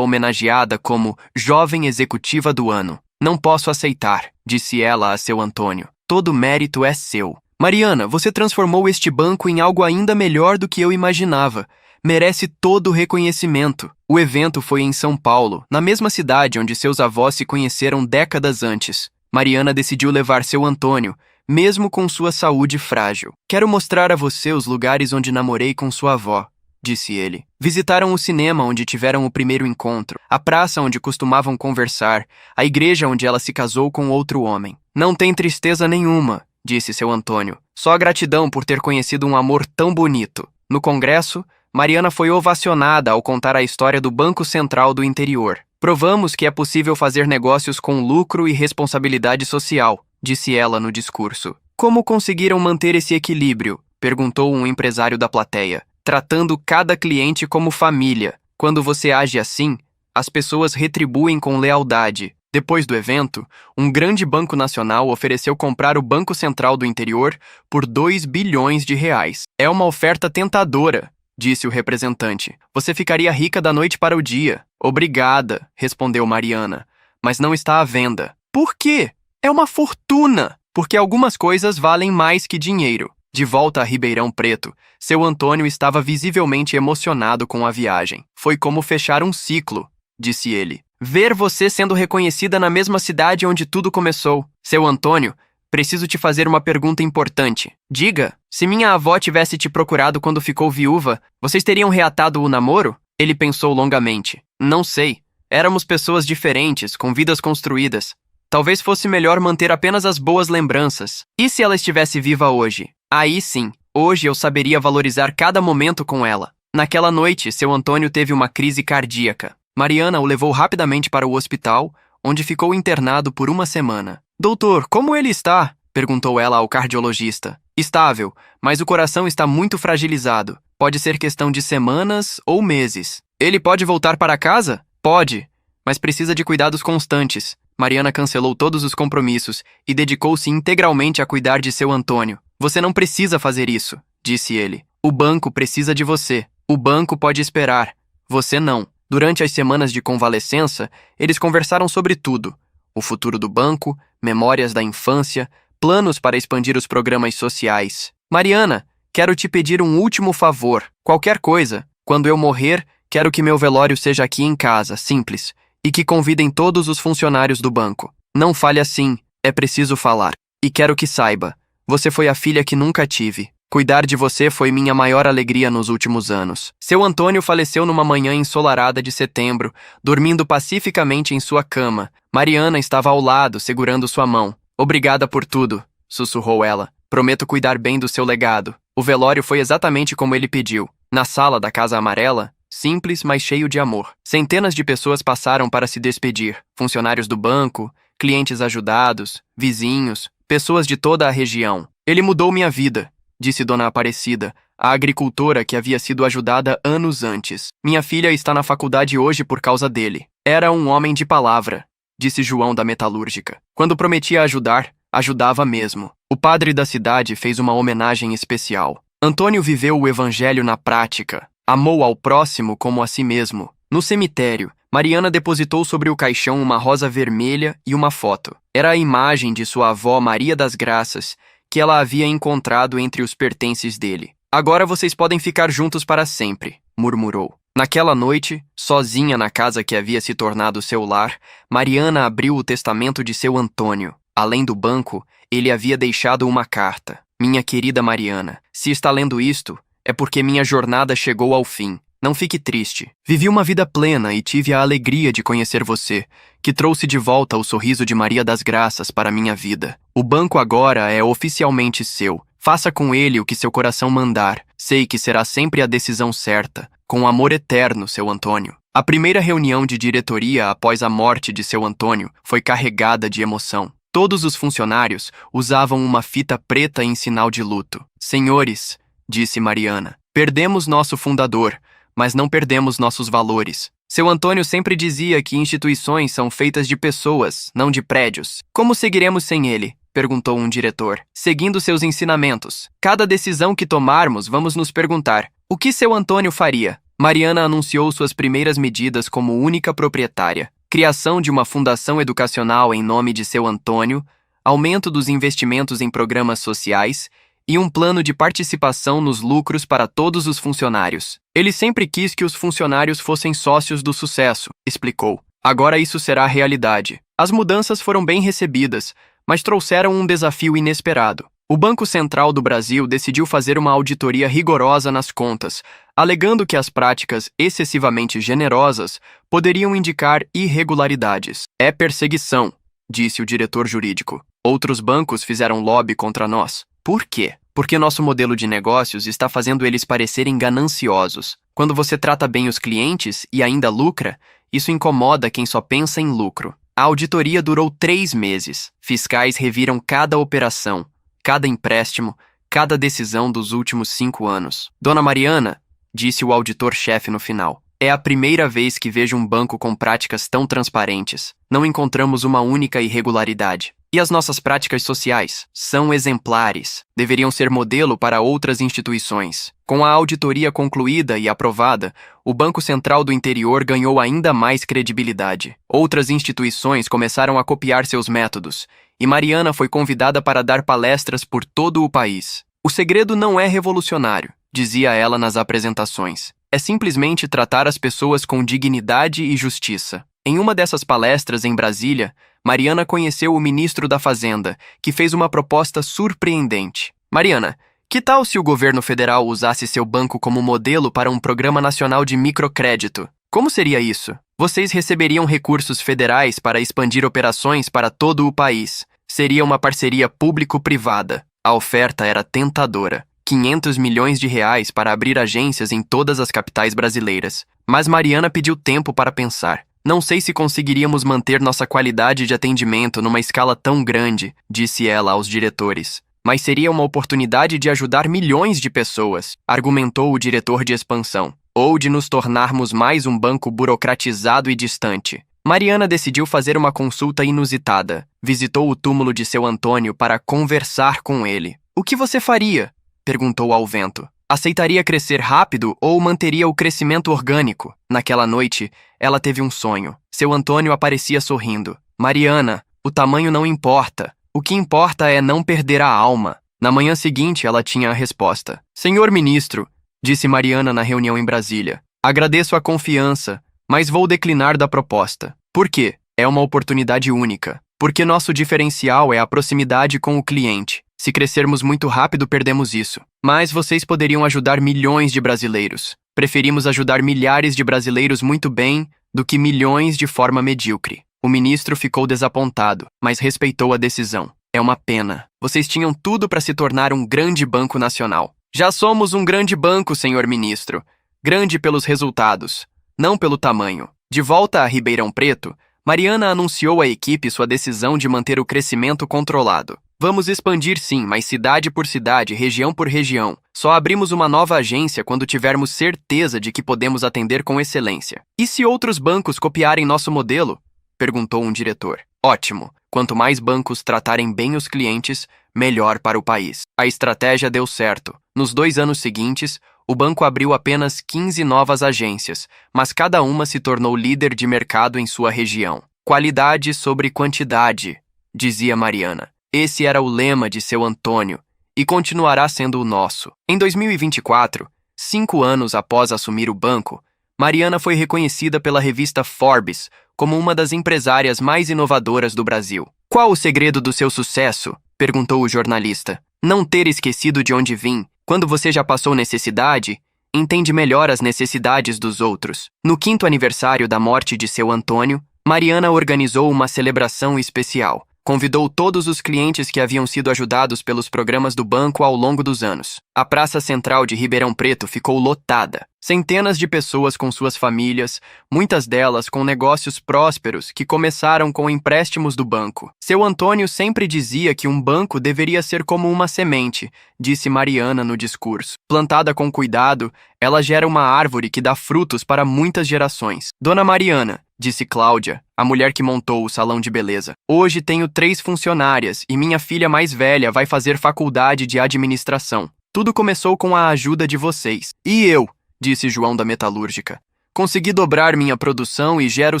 homenageada como Jovem Executiva do Ano. Não posso aceitar, disse ela a seu Antônio. Todo mérito é seu. Mariana, você transformou este banco em algo ainda melhor do que eu imaginava. Merece todo o reconhecimento. O evento foi em São Paulo, na mesma cidade onde seus avós se conheceram décadas antes. Mariana decidiu levar seu Antônio, mesmo com sua saúde frágil. Quero mostrar a você os lugares onde namorei com sua avó, disse ele. Visitaram o cinema onde tiveram o primeiro encontro, a praça onde costumavam conversar, a igreja onde ela se casou com outro homem. Não tem tristeza nenhuma, disse seu Antônio. Só a gratidão por ter conhecido um amor tão bonito. No congresso, Mariana foi ovacionada ao contar a história do Banco Central do Interior. Provamos que é possível fazer negócios com lucro e responsabilidade social, disse ela no discurso. Como conseguiram manter esse equilíbrio? Perguntou um empresário da plateia. Tratando cada cliente como família. Quando você age assim, as pessoas retribuem com lealdade. Depois do evento, um grande banco nacional ofereceu comprar o Banco Central do Interior por 2 bilhões de reais. É uma oferta tentadora, disse o representante. Você ficaria rica da noite para o dia. Obrigada, respondeu Mariana, mas não está à venda. Por quê? É uma fortuna, porque algumas coisas valem mais que dinheiro. De volta a Ribeirão Preto, seu Antônio estava visivelmente emocionado com a viagem. Foi como fechar um ciclo, disse ele. Ver você sendo reconhecida na mesma cidade onde tudo começou. Seu Antônio, preciso te fazer uma pergunta importante. Diga, se minha avó tivesse te procurado quando ficou viúva, vocês teriam reatado o namoro? Ele pensou longamente. Não sei. Éramos pessoas diferentes, com vidas construídas. Talvez fosse melhor manter apenas as boas lembranças. E se ela estivesse viva hoje? Aí sim, hoje eu saberia valorizar cada momento com ela. Naquela noite, seu Antônio teve uma crise cardíaca. Mariana o levou rapidamente para o hospital, onde ficou internado por 1 semana. Doutor, como ele está? Perguntou ela ao cardiologista. Estável, mas o coração está muito fragilizado. Pode ser questão de semanas ou meses. Ele pode voltar para casa? Pode, mas precisa de cuidados constantes. Mariana cancelou todos os compromissos e dedicou-se integralmente a cuidar de seu Antônio. Você não precisa fazer isso, disse ele. O banco precisa de você. O banco pode esperar. Você não. Durante as semanas de convalescença, eles conversaram sobre tudo. O futuro do banco, memórias da infância, planos para expandir os programas sociais. Mariana, quero te pedir um último favor. Qualquer coisa. Quando eu morrer, quero que meu velório seja aqui em casa, simples. E que convidem todos os funcionários do banco. Não fale assim, é preciso falar. E quero que saiba, você foi a filha que nunca tive. Cuidar de você foi minha maior alegria nos últimos anos. Seu Antônio faleceu numa manhã ensolarada de setembro, dormindo pacificamente em sua cama. Mariana estava ao lado, segurando sua mão. Obrigada por tudo, sussurrou ela. Prometo cuidar bem do seu legado. O velório foi exatamente como ele pediu. Na sala da Casa Amarela, simples, mas cheio de amor. Centenas de pessoas passaram para se despedir. Funcionários do banco, clientes ajudados, vizinhos, pessoas de toda a região. Ele mudou minha vida, disse Dona Aparecida, a agricultora que havia sido ajudada anos antes. Minha filha está na faculdade hoje por causa dele. Era um homem de palavra, disse João da metalúrgica. Quando prometia ajudar, ajudava mesmo. O padre da cidade fez uma homenagem especial. Antônio viveu o evangelho na prática. Amou ao próximo como a si mesmo. No cemitério, Mariana depositou sobre o caixão uma rosa vermelha e uma foto. Era a imagem de sua avó Maria das Graças, que ela havia encontrado entre os pertences dele. Agora vocês podem ficar juntos para sempre, murmurou. Naquela noite, sozinha na casa que havia se tornado seu lar, Mariana abriu o testamento de seu Antônio. Além do banco, ele havia deixado uma carta. Minha querida Mariana, se está lendo isto, é porque minha jornada chegou ao fim. Não fique triste. Vivi uma vida plena e tive a alegria de conhecer você, que trouxe de volta o sorriso de Maria das Graças para minha vida. O banco agora é oficialmente seu. Faça com ele o que seu coração mandar. Sei que será sempre a decisão certa. Com amor eterno, seu Antônio. A primeira reunião de diretoria após a morte de seu Antônio foi carregada de emoção. Todos os funcionários usavam uma fita preta em sinal de luto. Senhores, disse Mariana, perdemos nosso fundador, mas não perdemos nossos valores. Seu Antônio sempre dizia que instituições são feitas de pessoas, não de prédios. Como seguiremos sem ele? Perguntou um diretor. Seguindo seus ensinamentos. Cada decisão que tomarmos, vamos nos perguntar: o que seu Antônio faria? Mariana anunciou suas primeiras medidas como única proprietária. Criação de uma fundação educacional em nome de seu Antônio, aumento dos investimentos em programas sociais e um plano de participação nos lucros para todos os funcionários. Ele sempre quis que os funcionários fossem sócios do sucesso, explicou. Agora isso será realidade. As mudanças foram bem recebidas, mas trouxeram um desafio inesperado. O Banco Central do Brasil decidiu fazer uma auditoria rigorosa nas contas, alegando que as práticas excessivamente generosas poderiam indicar irregularidades. É perseguição, disse o diretor jurídico. Outros bancos fizeram lobby contra nós. Por quê? Porque nosso modelo de negócios está fazendo eles parecerem gananciosos. Quando você trata bem os clientes e ainda lucra, isso incomoda quem só pensa em lucro. A auditoria durou 3 meses. Fiscais reviram cada operação, cada empréstimo, cada decisão dos últimos 5 anos. Dona Mariana, disse o auditor-chefe no final, é a primeira vez que vejo um banco com práticas tão transparentes. Não encontramos uma única irregularidade. E as nossas práticas sociais? São exemplares. Deveriam ser modelo para outras instituições. Com a auditoria concluída e aprovada, o Banco Central do Interior ganhou ainda mais credibilidade. Outras instituições começaram a copiar seus métodos, e Mariana foi convidada para dar palestras por todo o país. O segredo não é revolucionário, dizia ela nas apresentações. É simplesmente tratar as pessoas com dignidade e justiça. Em uma dessas palestras em Brasília, Mariana conheceu o ministro da Fazenda, que fez uma proposta surpreendente. Mariana, que tal se o governo federal usasse seu banco como modelo para um programa nacional de microcrédito? Como seria isso? Vocês receberiam recursos federais para expandir operações para todo o país. Seria uma parceria público-privada. A oferta era tentadora. 500 milhões de reais para abrir agências em todas as capitais brasileiras. Mas Mariana pediu tempo para pensar. Não sei se conseguiríamos manter nossa qualidade de atendimento numa escala tão grande, disse ela aos diretores. Mas seria uma oportunidade de ajudar milhões de pessoas, argumentou o diretor de expansão. Ou de nos tornarmos mais um banco burocratizado e distante. Mariana decidiu fazer uma consulta inusitada. Visitou o túmulo de seu Antônio para conversar com ele. O que você faria? Perguntou ao vento. Aceitaria crescer rápido ou manteria o crescimento orgânico? Naquela noite, ela teve um sonho. Seu Antônio aparecia sorrindo. Mariana, o tamanho não importa. O que importa é não perder a alma. Na manhã seguinte, ela tinha a resposta. Senhor ministro, disse Mariana na reunião em Brasília. Agradeço a confiança, mas vou declinar da proposta. Por quê? É uma oportunidade única. Porque nosso diferencial é a proximidade com o cliente. Se crescermos muito rápido, perdemos isso. Mas vocês poderiam ajudar milhões de brasileiros. Preferimos ajudar milhares de brasileiros muito bem do que milhões de forma medíocre. O ministro ficou desapontado, mas respeitou a decisão. É uma pena. Vocês tinham tudo para se tornar um grande banco nacional. Já somos um grande banco, senhor ministro. Grande pelos resultados, não pelo tamanho. De volta a Ribeirão Preto, Mariana anunciou à equipe sua decisão de manter o crescimento controlado. Vamos expandir sim, mas cidade por cidade, região por região. Só abrimos uma nova agência quando tivermos certeza de que podemos atender com excelência. E se outros bancos copiarem nosso modelo? Perguntou um diretor. Ótimo! Quanto mais bancos tratarem bem os clientes, melhor para o país. A estratégia deu certo. Nos 2 anos seguintes, o banco abriu apenas 15 novas agências, mas cada uma se tornou líder de mercado em sua região. Qualidade sobre quantidade, dizia Mariana. Esse era o lema de seu Antônio, e continuará sendo o nosso. Em 2024, 5 anos após assumir o banco, Mariana foi reconhecida pela revista Forbes como uma das empresárias mais inovadoras do Brasil. Qual o segredo do seu sucesso? Perguntou o jornalista. Não ter esquecido de onde vim. Quando você já passou necessidade, entende melhor as necessidades dos outros. No 5º aniversário da morte de seu Antônio, Mariana organizou uma celebração especial. Convidou todos os clientes que haviam sido ajudados pelos programas do banco ao longo dos anos. A Praça Central de Ribeirão Preto ficou lotada. Centenas de pessoas com suas famílias, muitas delas com negócios prósperos que começaram com empréstimos do banco. Seu Antônio sempre dizia que um banco deveria ser como uma semente, disse Mariana no discurso. Plantada com cuidado, ela gera uma árvore que dá frutos para muitas gerações. Dona Mariana, disse Cláudia, a mulher que montou o salão de beleza. Hoje tenho 3 funcionárias e minha filha mais velha vai fazer faculdade de administração. Tudo começou com a ajuda de vocês. E eu, disse João da Metalúrgica. Consegui dobrar minha produção e gero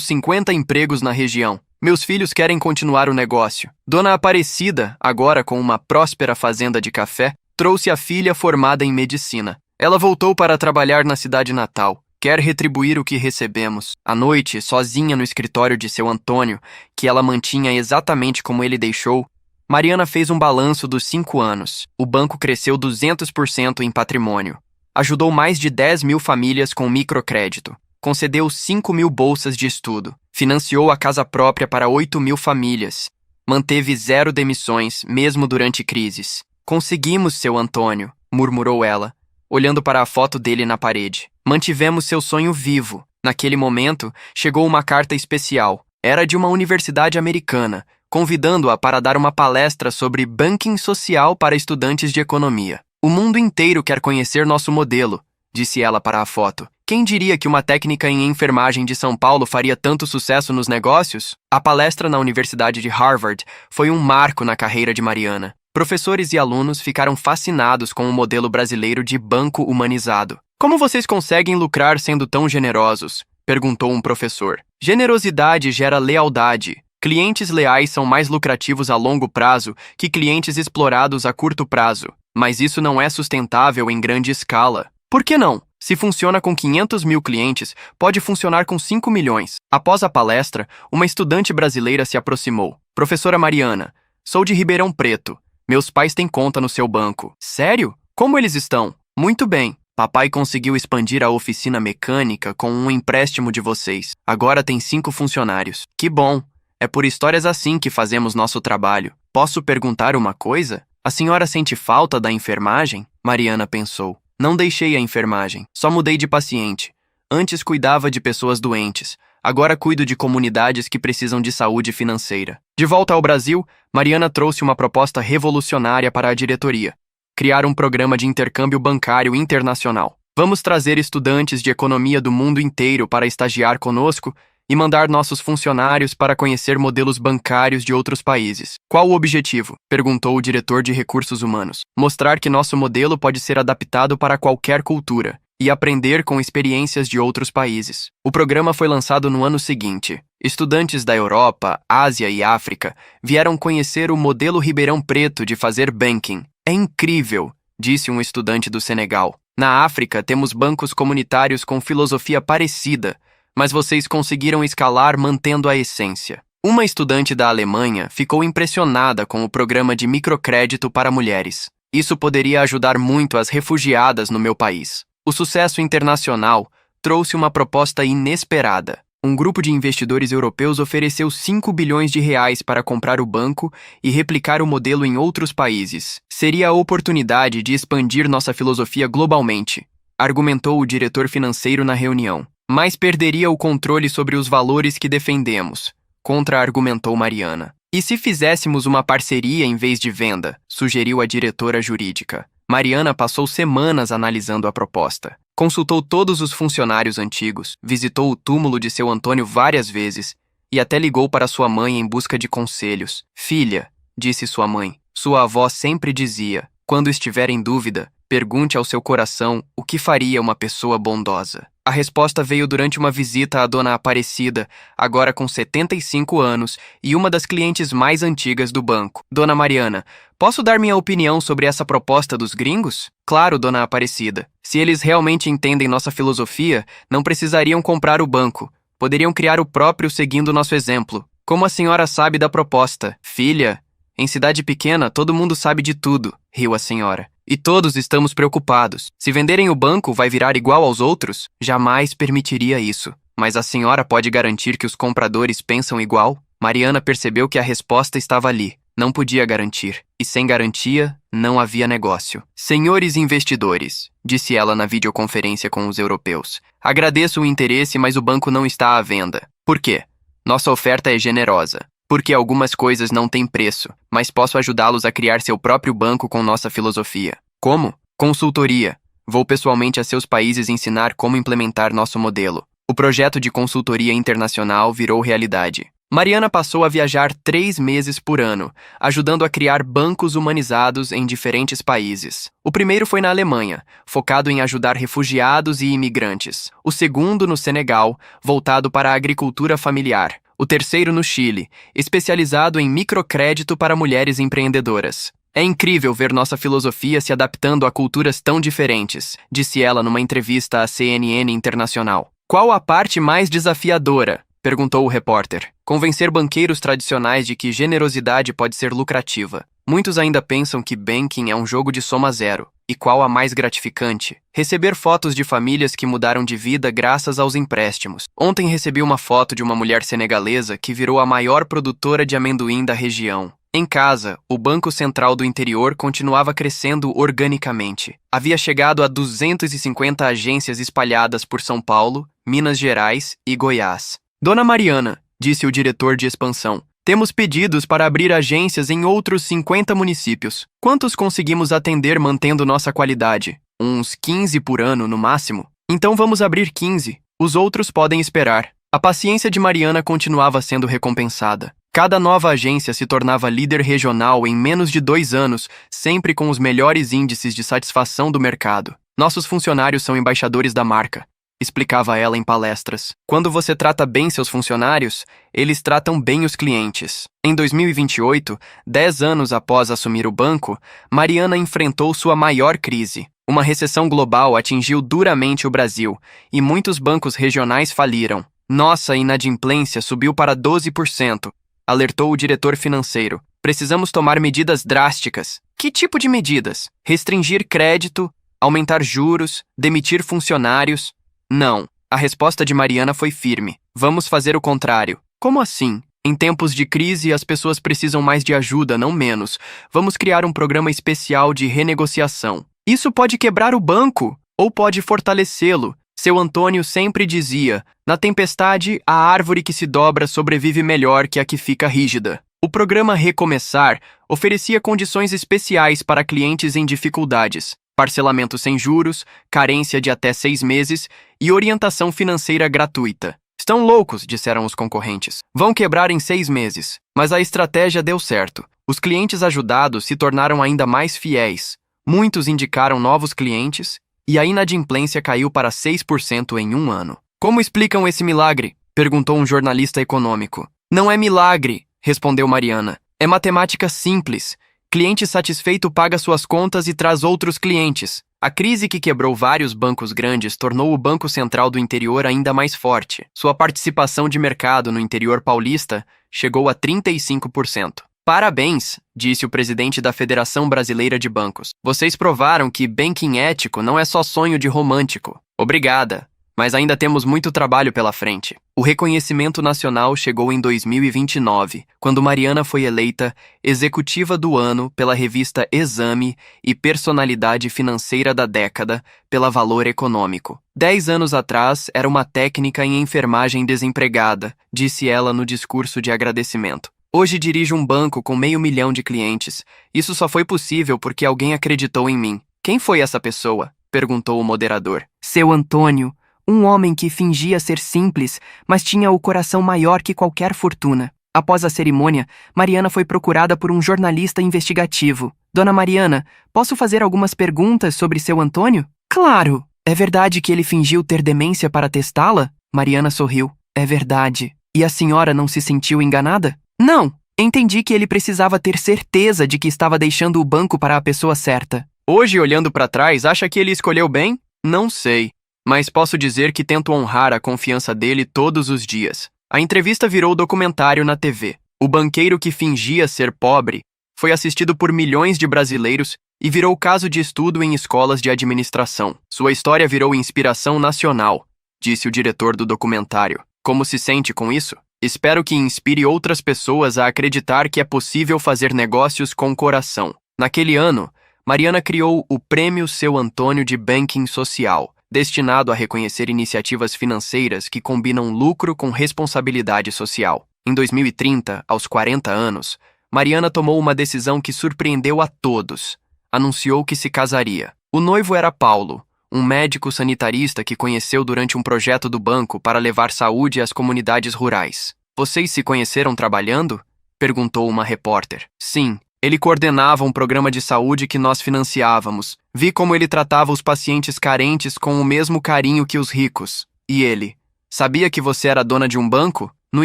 50 empregos na região. Meus filhos querem continuar o negócio. Dona Aparecida, agora com uma próspera fazenda de café, trouxe a filha formada em medicina. Ela voltou para trabalhar na cidade natal. Quer retribuir o que recebemos. À noite, sozinha no escritório de seu Antônio, que ela mantinha exatamente como ele deixou, Mariana fez um balanço dos 5 anos. O banco cresceu 200% em patrimônio. Ajudou mais de 10 mil famílias com microcrédito. Concedeu 5 mil bolsas de estudo. Financiou a casa própria para 8 mil famílias. Manteve 0 demissões, mesmo durante crises. Conseguimos, seu Antônio, murmurou ela, olhando para a foto dele na parede. Mantivemos seu sonho vivo. Naquele momento, chegou uma carta especial. Era de uma universidade americana, convidando-a para dar uma palestra sobre banking social para estudantes de economia. O mundo inteiro quer conhecer nosso modelo, disse ela para a foto. Quem diria que uma técnica em enfermagem de São Paulo faria tanto sucesso nos negócios? A palestra na Universidade de Harvard foi um marco na carreira de Mariana. Professores e alunos ficaram fascinados com o modelo brasileiro de banco humanizado. Como vocês conseguem lucrar sendo tão generosos? Perguntou um professor. Generosidade gera lealdade. Clientes leais são mais lucrativos a longo prazo que clientes explorados a curto prazo. Mas isso não é sustentável em grande escala. Por que não? Se funciona com 500 mil clientes, pode funcionar com 5 milhões. Após a palestra, uma estudante brasileira se aproximou. Professora Mariana, sou de Ribeirão Preto. Meus pais têm conta no seu banco. Sério? Como eles estão? Muito bem. Papai conseguiu expandir a oficina mecânica com um empréstimo de vocês. Agora tem 5 funcionários. Que bom! É por histórias assim que fazemos nosso trabalho. Posso perguntar uma coisa? A senhora sente falta da enfermagem? Mariana pensou. Não deixei a enfermagem. Só mudei de paciente. Antes cuidava de pessoas doentes. Agora cuido de comunidades que precisam de saúde financeira. De volta ao Brasil, Mariana trouxe uma proposta revolucionária para a diretoria. Criar um programa de intercâmbio bancário internacional. Vamos trazer estudantes de economia do mundo inteiro para estagiar conosco e mandar nossos funcionários para conhecer modelos bancários de outros países. Qual o objetivo? Perguntou o diretor de recursos humanos. Mostrar que nosso modelo pode ser adaptado para qualquer cultura e aprender com experiências de outros países. O programa foi lançado no ano seguinte. Estudantes da Europa, Ásia e África vieram conhecer o modelo Ribeirão Preto de fazer banking. É incrível, disse um estudante do Senegal. Na África, temos bancos comunitários com filosofia parecida, mas vocês conseguiram escalar mantendo a essência. Uma estudante da Alemanha ficou impressionada com o programa de microcrédito para mulheres. Isso poderia ajudar muito as refugiadas no meu país. O sucesso internacional trouxe uma proposta inesperada. Um grupo de investidores europeus ofereceu 5 bilhões de reais para comprar o banco e replicar o modelo em outros países. Seria a oportunidade de expandir nossa filosofia globalmente, argumentou o diretor financeiro na reunião. Mas perderia o controle sobre os valores que defendemos, contra-argumentou Mariana. E se fizéssemos uma parceria em vez de venda? Sugeriu a diretora jurídica. Mariana passou semanas analisando a proposta. Consultou todos os funcionários antigos, visitou o túmulo de seu Antônio várias vezes e até ligou para sua mãe em busca de conselhos. Filha, disse sua mãe, sua avó sempre dizia, quando estiver em dúvida, pergunte ao seu coração o que faria uma pessoa bondosa. A resposta veio durante uma visita à dona Aparecida, agora com 75 anos e uma das clientes mais antigas do banco. Dona Mariana, posso dar minha opinião sobre essa proposta dos gringos? Claro, dona Aparecida. Se eles realmente entendem nossa filosofia, não precisariam comprar o banco. Poderiam criar o próprio seguindo nosso exemplo. Como a senhora sabe da proposta? Filha, em cidade pequena todo mundo sabe de tudo, riu a senhora. E todos estamos preocupados. Se venderem o banco, vai virar igual aos outros? Jamais permitiria isso. Mas a senhora pode garantir que os compradores pensam igual? Mariana percebeu que a resposta estava ali. Não podia garantir. E sem garantia, não havia negócio. Senhores investidores, disse ela na videoconferência com os europeus. Agradeço o interesse, mas o banco não está à venda. Por quê? Nossa oferta é generosa. Porque algumas coisas não têm preço, mas posso ajudá-los a criar seu próprio banco com nossa filosofia. Como? Consultoria. Vou pessoalmente a seus países ensinar como implementar nosso modelo. O projeto de consultoria internacional virou realidade. Mariana passou a viajar 3 meses por ano, ajudando a criar bancos humanizados em diferentes países. O primeiro foi na Alemanha, focado em ajudar refugiados e imigrantes. O segundo no Senegal, voltado para a agricultura familiar. O terceiro no Chile, especializado em microcrédito para mulheres empreendedoras. É incrível ver nossa filosofia se adaptando a culturas tão diferentes, disse ela numa entrevista à CNN Internacional. Qual a parte mais desafiadora? Perguntou o repórter. Convencer banqueiros tradicionais de que generosidade pode ser lucrativa. Muitos ainda pensam que banking é um jogo de soma zero. E qual a mais gratificante? Receber fotos de famílias que mudaram de vida graças aos empréstimos. Ontem recebi uma foto de uma mulher senegalesa que virou a maior produtora de amendoim da região. Em casa, o Banco Central do Interior continuava crescendo organicamente. Havia chegado a 250 agências espalhadas por São Paulo, Minas Gerais e Goiás. Dona Mariana, disse o diretor de expansão, temos pedidos para abrir agências em outros 50 municípios. Quantos conseguimos atender mantendo nossa qualidade? Uns 15 por ano, no máximo? Então vamos abrir 15. Os outros podem esperar. A paciência de Mariana continuava sendo recompensada. Cada nova agência se tornava líder regional em menos de 2 anos, sempre com os melhores índices de satisfação do mercado. Nossos funcionários são embaixadores da marca, explicava ela em palestras. Quando você trata bem seus funcionários, eles tratam bem os clientes. Em 2028, 10 anos após assumir o banco, Mariana enfrentou sua maior crise. Uma recessão global atingiu duramente o Brasil e muitos bancos regionais faliram. Nossa inadimplência subiu para 12%, alertou o diretor financeiro. Precisamos tomar medidas drásticas. Que tipo de medidas? Restringir crédito, aumentar juros, demitir funcionários? Não. A resposta de Mariana foi firme. Vamos fazer o contrário. Como assim? Em tempos de crise, as pessoas precisam mais de ajuda, não menos. Vamos criar um programa especial de renegociação. Isso pode quebrar o banco ou pode fortalecê-lo. Seu Antônio sempre dizia, na tempestade, a árvore que se dobra sobrevive melhor que a que fica rígida. O programa Recomeçar oferecia condições especiais para clientes em dificuldades. Parcelamento sem juros, carência de até 6 meses e orientação financeira gratuita. Estão loucos, disseram os concorrentes. Vão quebrar em 6 meses. Mas a estratégia deu certo. Os clientes ajudados se tornaram ainda mais fiéis. Muitos indicaram novos clientes e a inadimplência caiu para 6% em 1 ano. Como explicam esse milagre? Perguntou um jornalista econômico. Não é milagre, respondeu Mariana. É matemática simples. Cliente satisfeito paga suas contas e traz outros clientes. A crise que quebrou vários bancos grandes tornou o Banco Central do Interior ainda mais forte. Sua participação de mercado no interior paulista chegou a 35%. Parabéns, disse o presidente da Federação Brasileira de Bancos. Vocês provaram que banking ético não é só sonho de romântico. Obrigada, mas ainda temos muito trabalho pela frente. O reconhecimento nacional chegou em 2029, quando Mariana foi eleita Executiva do Ano pela revista Exame e Personalidade Financeira da Década pela Valor Econômico. 10 anos atrás, era uma técnica em enfermagem desempregada, disse ela no discurso de agradecimento. Hoje dirijo um banco com 500 mil de clientes. Isso só foi possível porque alguém acreditou em mim. Quem foi essa pessoa? Perguntou o moderador. Seu Antônio, um homem que fingia ser simples, mas tinha o coração maior que qualquer fortuna. Após a cerimônia, Mariana foi procurada por um jornalista investigativo. Dona Mariana, posso fazer algumas perguntas sobre seu Antônio? Claro! É verdade que ele fingiu ter demência para testá-la? Mariana sorriu. É verdade. E a senhora não se sentiu enganada? Não! Entendi que ele precisava ter certeza de que estava deixando o banco para a pessoa certa. Hoje, olhando para trás, acha que ele escolheu bem? Não sei. Mas posso dizer que tento honrar a confiança dele todos os dias. A entrevista virou documentário na TV. O banqueiro que fingia ser pobre foi assistido por milhões de brasileiros e virou caso de estudo em escolas de administração. Sua história virou inspiração nacional, disse o diretor do documentário. Como se sente com isso? Espero que inspire outras pessoas a acreditar que é possível fazer negócios com coração. Naquele ano, Mariana criou o Prêmio Seu Antônio de Banking Social, destinado a reconhecer iniciativas financeiras que combinam lucro com responsabilidade social. Em 2030, aos 40 anos, Mariana tomou uma decisão que surpreendeu a todos. Anunciou que se casaria. O noivo era Paulo, um médico sanitarista que conheceu durante um projeto do banco para levar saúde às comunidades rurais. Vocês se conheceram trabalhando? Perguntou uma repórter. Sim. Ele coordenava um programa de saúde que nós financiávamos. Vi como ele tratava os pacientes carentes com o mesmo carinho que os ricos. E ele? Sabia que você era dona de um banco? No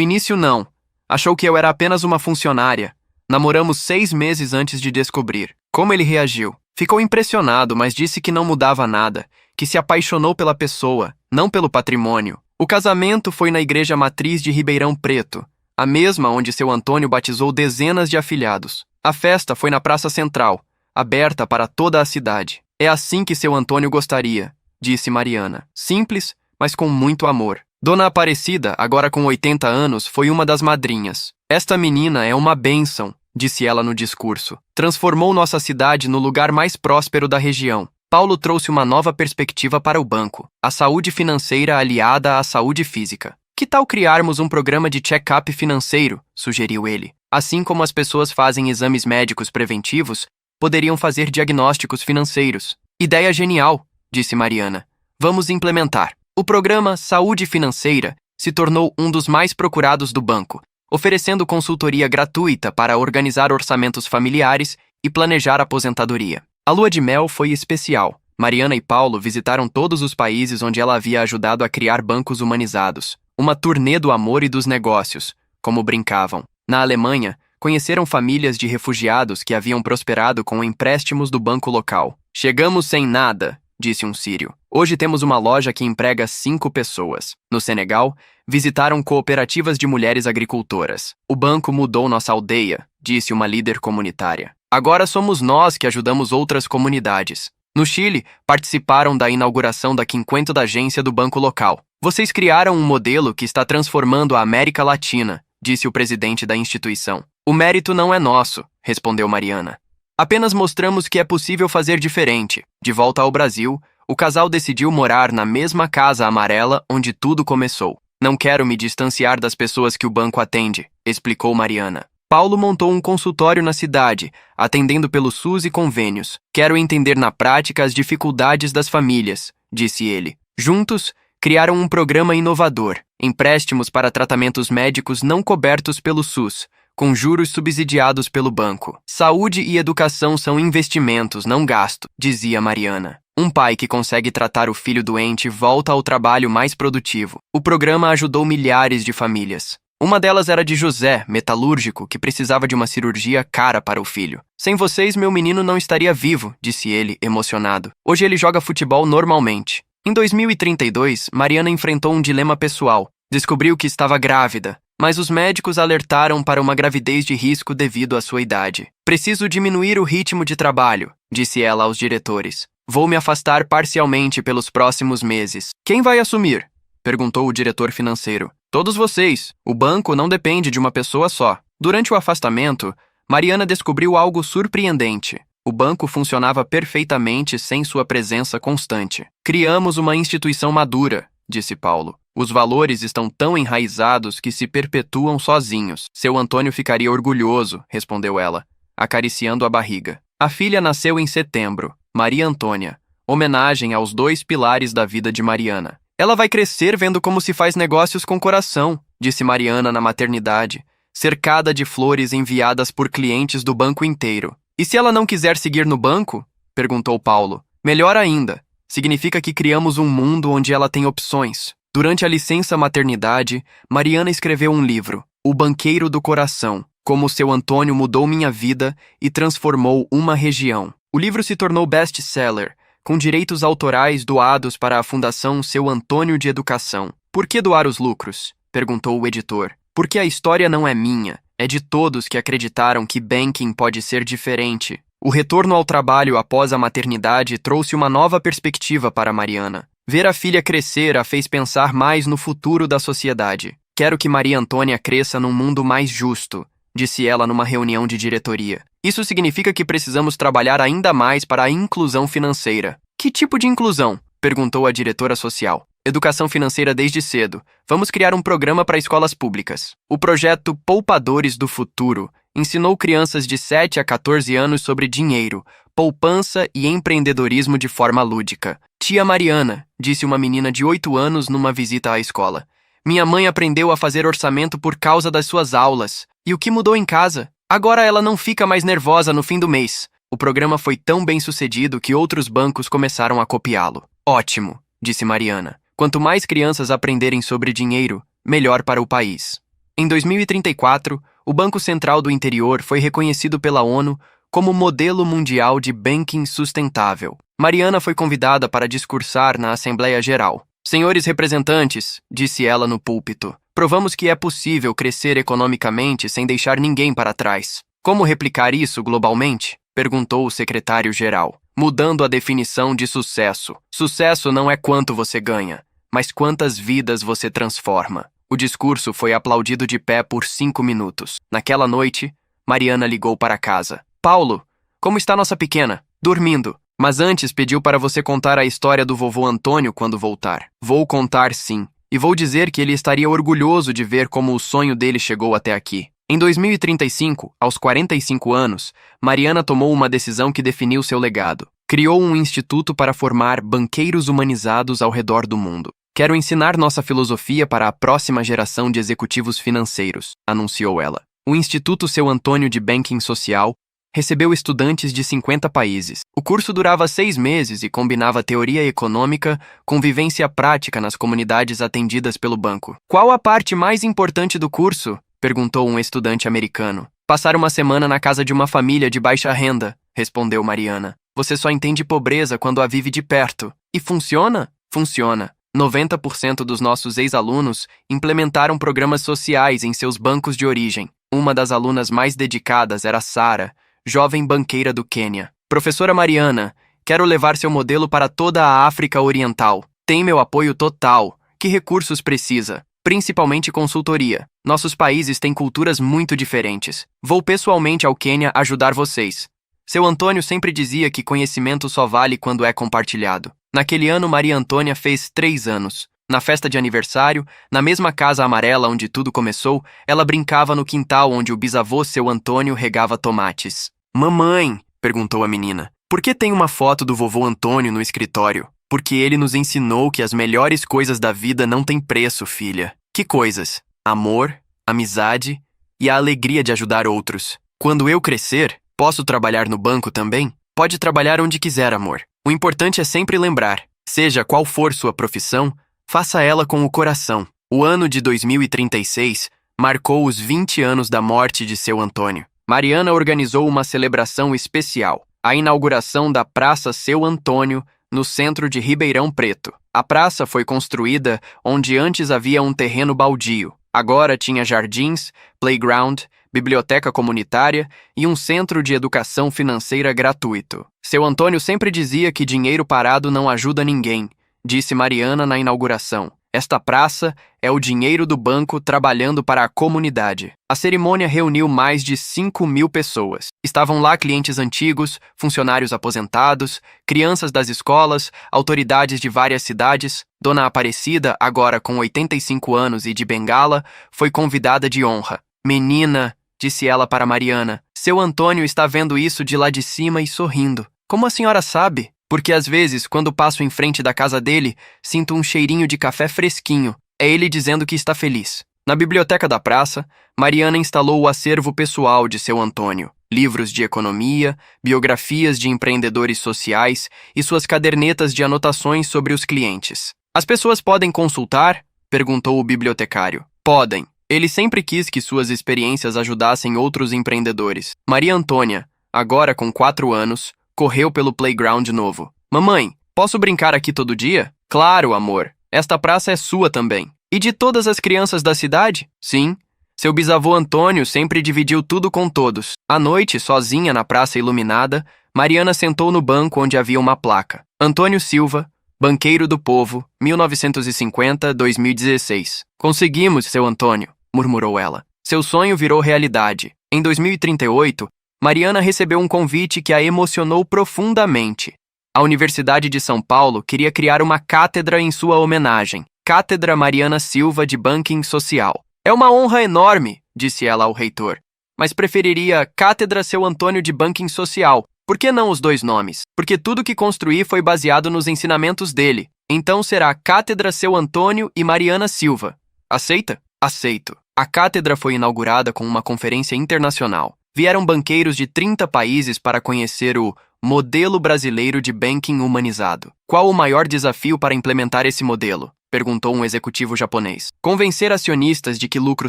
início, não. Achou que eu era apenas uma funcionária. Namoramos 6 meses antes de descobrir. Como ele reagiu? Ficou impressionado, mas disse que não mudava nada, que se apaixonou pela pessoa, não pelo patrimônio. O casamento foi na Igreja Matriz de Ribeirão Preto, a mesma onde seu Antônio batizou dezenas de afilhados. A festa foi na Praça Central, aberta para toda a cidade. É assim que seu Antônio gostaria, disse Mariana. Simples, mas com muito amor. Dona Aparecida, agora com 80 anos, foi uma das madrinhas. Esta menina é uma bênção, disse ela no discurso. Transformou nossa cidade no lugar mais próspero da região. Paulo trouxe uma nova perspectiva para o banco, a saúde financeira aliada à saúde física. Que tal criarmos um programa de check-up financeiro? Sugeriu ele. Assim como as pessoas fazem exames médicos preventivos, poderiam fazer diagnósticos financeiros. Ideia genial, disse Mariana. Vamos implementar. O programa Saúde Financeira se tornou um dos mais procurados do banco, oferecendo consultoria gratuita para organizar orçamentos familiares e planejar aposentadoria. A lua de mel foi especial. Mariana e Paulo visitaram todos os países onde ela havia ajudado a criar bancos humanizados. Uma turnê do amor e dos negócios, como brincavam. Na Alemanha, conheceram famílias de refugiados que haviam prosperado com empréstimos do banco local. Chegamos sem nada, disse um sírio. Hoje temos uma loja que emprega 5 pessoas. No Senegal, visitaram cooperativas de mulheres agricultoras. O banco mudou nossa aldeia, disse uma líder comunitária. Agora somos nós que ajudamos outras comunidades. No Chile, participaram da inauguração da 50ª agência do banco local. Vocês criaram um modelo que está transformando a América Latina, disse o presidente da instituição. O mérito não é nosso, respondeu Mariana. Apenas mostramos que é possível fazer diferente. De volta ao Brasil, o casal decidiu morar na mesma casa amarela onde tudo começou. Não quero me distanciar das pessoas que o banco atende, explicou Mariana. Paulo montou um consultório na cidade, atendendo pelo SUS e convênios. Quero entender na prática as dificuldades das famílias, disse ele. Juntos, criaram um programa inovador, empréstimos para tratamentos médicos não cobertos pelo SUS, com juros subsidiados pelo banco. Saúde e educação são investimentos, não gasto, dizia Mariana. Um pai que consegue tratar o filho doente volta ao trabalho mais produtivo. O programa ajudou milhares de famílias. Uma delas era de José, metalúrgico, que precisava de uma cirurgia cara para o filho. Sem vocês, meu menino não estaria vivo, disse ele, emocionado. Hoje ele joga futebol normalmente. Em 2032, Mariana enfrentou um dilema pessoal. Descobriu que estava grávida, mas os médicos alertaram para uma gravidez de risco devido à sua idade. Preciso diminuir o ritmo de trabalho, disse ela aos diretores. Vou me afastar parcialmente pelos próximos meses. Quem vai assumir? Perguntou o diretor financeiro. Todos vocês. O banco não depende de uma pessoa só. Durante o afastamento, Mariana descobriu algo surpreendente. O banco funcionava perfeitamente sem sua presença constante. Criamos uma instituição madura, disse Paulo. Os valores estão tão enraizados que se perpetuam sozinhos. Seu Antônio ficaria orgulhoso, respondeu ela, acariciando a barriga. A filha nasceu em setembro, Maria Antônia, homenagem aos 2 pilares da vida de Mariana. Ela vai crescer vendo como se faz negócios com coração, disse Mariana na maternidade, cercada de flores enviadas por clientes do banco inteiro. E se ela não quiser seguir no banco? Perguntou Paulo. Melhor ainda, significa que criamos um mundo onde ela tem opções. Durante a licença maternidade, Mariana escreveu um livro, O Banqueiro do Coração, como seu Antônio mudou minha vida e transformou uma região. O livro se tornou best-seller, com direitos autorais doados para a Fundação Seu Antônio de Educação. Por que doar os lucros? Perguntou o editor. Porque a história não é minha, é de todos que acreditaram que banking pode ser diferente. O retorno ao trabalho após a maternidade trouxe uma nova perspectiva para Mariana. Ver a filha crescer a fez pensar mais no futuro da sociedade. Quero que Maria Antônia cresça num mundo mais justo, disse ela numa reunião de diretoria. Isso significa que precisamos trabalhar ainda mais para a inclusão financeira. Que tipo de inclusão? Perguntou a diretora social. Educação financeira desde cedo. Vamos criar um programa para escolas públicas. O projeto Poupadores do Futuro ensinou crianças de 7 a 14 anos sobre dinheiro, poupança e empreendedorismo de forma lúdica. Tia Mariana, disse uma menina de 8 anos numa visita à escola. Minha mãe aprendeu a fazer orçamento por causa das suas aulas. E o que mudou em casa? Agora ela não fica mais nervosa no fim do mês. O programa foi tão bem sucedido que outros bancos começaram a copiá-lo. Ótimo, disse Mariana. Quanto mais crianças aprenderem sobre dinheiro, melhor para o país. Em 2034, o Banco Central do Interior foi reconhecido pela ONU como modelo mundial de banking sustentável. Mariana foi convidada para discursar na Assembleia Geral. Senhores representantes, disse ela no púlpito, provamos que é possível crescer economicamente sem deixar ninguém para trás. Como replicar isso globalmente? Perguntou o secretário-geral, mudando a definição de sucesso. Sucesso não é quanto você ganha, mas quantas vidas você transforma. O discurso foi aplaudido de pé por 5 minutos. Naquela noite, Mariana ligou para casa. Paulo, como está nossa pequena? Dormindo. Mas antes pediu para você contar a história do vovô Antônio quando voltar. Vou contar sim, e vou dizer que ele estaria orgulhoso de ver como o sonho dele chegou até aqui. Em 2035, aos 45 anos, Mariana tomou uma decisão que definiu seu legado. Criou um instituto para formar banqueiros humanizados ao redor do mundo. Quero ensinar nossa filosofia para a próxima geração de executivos financeiros, anunciou ela. O Instituto Seu Antônio de Banking Social recebeu estudantes de 50 países. O curso durava 6 meses e combinava teoria econômica com vivência prática nas comunidades atendidas pelo banco. Qual a parte mais importante do curso? Perguntou um estudante americano. Passar uma semana na casa de uma família de baixa renda, respondeu Mariana. Você só entende pobreza quando a vive de perto. E funciona? Funciona. 90% dos nossos ex-alunos implementaram programas sociais em seus bancos de origem. Uma das alunas mais dedicadas era Sara, jovem banqueira do Quênia. Professora Mariana, quero levar seu modelo para toda a África Oriental. Tem meu apoio total. Que recursos precisa? Principalmente consultoria. Nossos países têm culturas muito diferentes. Vou pessoalmente ao Quênia ajudar vocês. Seu Antônio sempre dizia que conhecimento só vale quando é compartilhado. Naquele ano, Maria Antônia fez 3 anos. Na festa de aniversário, na mesma casa amarela onde tudo começou, ela brincava no quintal onde o bisavô Seu Antônio regava tomates. Mamãe, perguntou a menina, por que tem uma foto do vovô Antônio no escritório? Porque ele nos ensinou que as melhores coisas da vida não têm preço, filha. Que coisas? Amor, amizade e a alegria de ajudar outros. Quando eu crescer, posso trabalhar no banco também? Pode trabalhar onde quiser, amor. O importante é sempre lembrar, seja qual for sua profissão, faça ela com o coração. O ano de 2036 marcou os 20 anos da morte de Seu Antônio. Mariana organizou uma celebração especial, a inauguração da Praça Seu Antônio, no centro de Ribeirão Preto. A praça foi construída onde antes havia um terreno baldio. Agora tinha jardins, playground, biblioteca comunitária e um centro de educação financeira gratuito. Seu Antônio sempre dizia que dinheiro parado não ajuda ninguém, disse Mariana na inauguração. Esta praça é o dinheiro do banco trabalhando para a comunidade. A cerimônia reuniu mais de 5.000 pessoas. Estavam lá clientes antigos, funcionários aposentados, crianças das escolas, autoridades de várias cidades. Dona Aparecida, agora com 85 anos e de bengala, foi convidada de honra. Menina, disse ela para Mariana, seu Antônio está vendo isso de lá de cima e sorrindo. Como a senhora sabe? Porque às vezes, quando passo em frente da casa dele, sinto um cheirinho de café fresquinho. É ele dizendo que está feliz. Na biblioteca da praça, Mariana instalou o acervo pessoal de seu Antônio. Livros de economia, biografias de empreendedores sociais e suas cadernetas de anotações sobre os clientes. As pessoas podem consultar? Perguntou o bibliotecário. Podem. Ele sempre quis que suas experiências ajudassem outros empreendedores. Maria Antônia, agora com 4 anos, correu pelo playground novo. Mamãe, posso brincar aqui todo dia? Claro, amor. Esta praça é sua também. E de todas as crianças da cidade? Sim. Seu bisavô Antônio sempre dividiu tudo com todos. À noite, sozinha na praça iluminada, Mariana sentou no banco onde havia uma placa. Antônio Silva, Banqueiro do Povo, 1950-2016. Conseguimos, seu Antônio, murmurou ela. Seu sonho virou realidade. Em 2038, Mariana recebeu um convite que a emocionou profundamente. A Universidade de São Paulo queria criar uma cátedra em sua homenagem. Cátedra Mariana Silva de Banking Social. É uma honra enorme, disse ela ao reitor. Mas preferiria Cátedra Seu Antônio de Banking Social. Por que não os 2 nomes? Porque tudo que construí foi baseado nos ensinamentos dele. Então será Cátedra Seu Antônio e Mariana Silva. Aceita? Aceito. A cátedra foi inaugurada com uma conferência internacional. Vieram banqueiros de 30 países para conhecer o Modelo Brasileiro de Banking Humanizado. Qual o maior desafio para implementar esse modelo? Perguntou um executivo japonês. Convencer acionistas de que lucro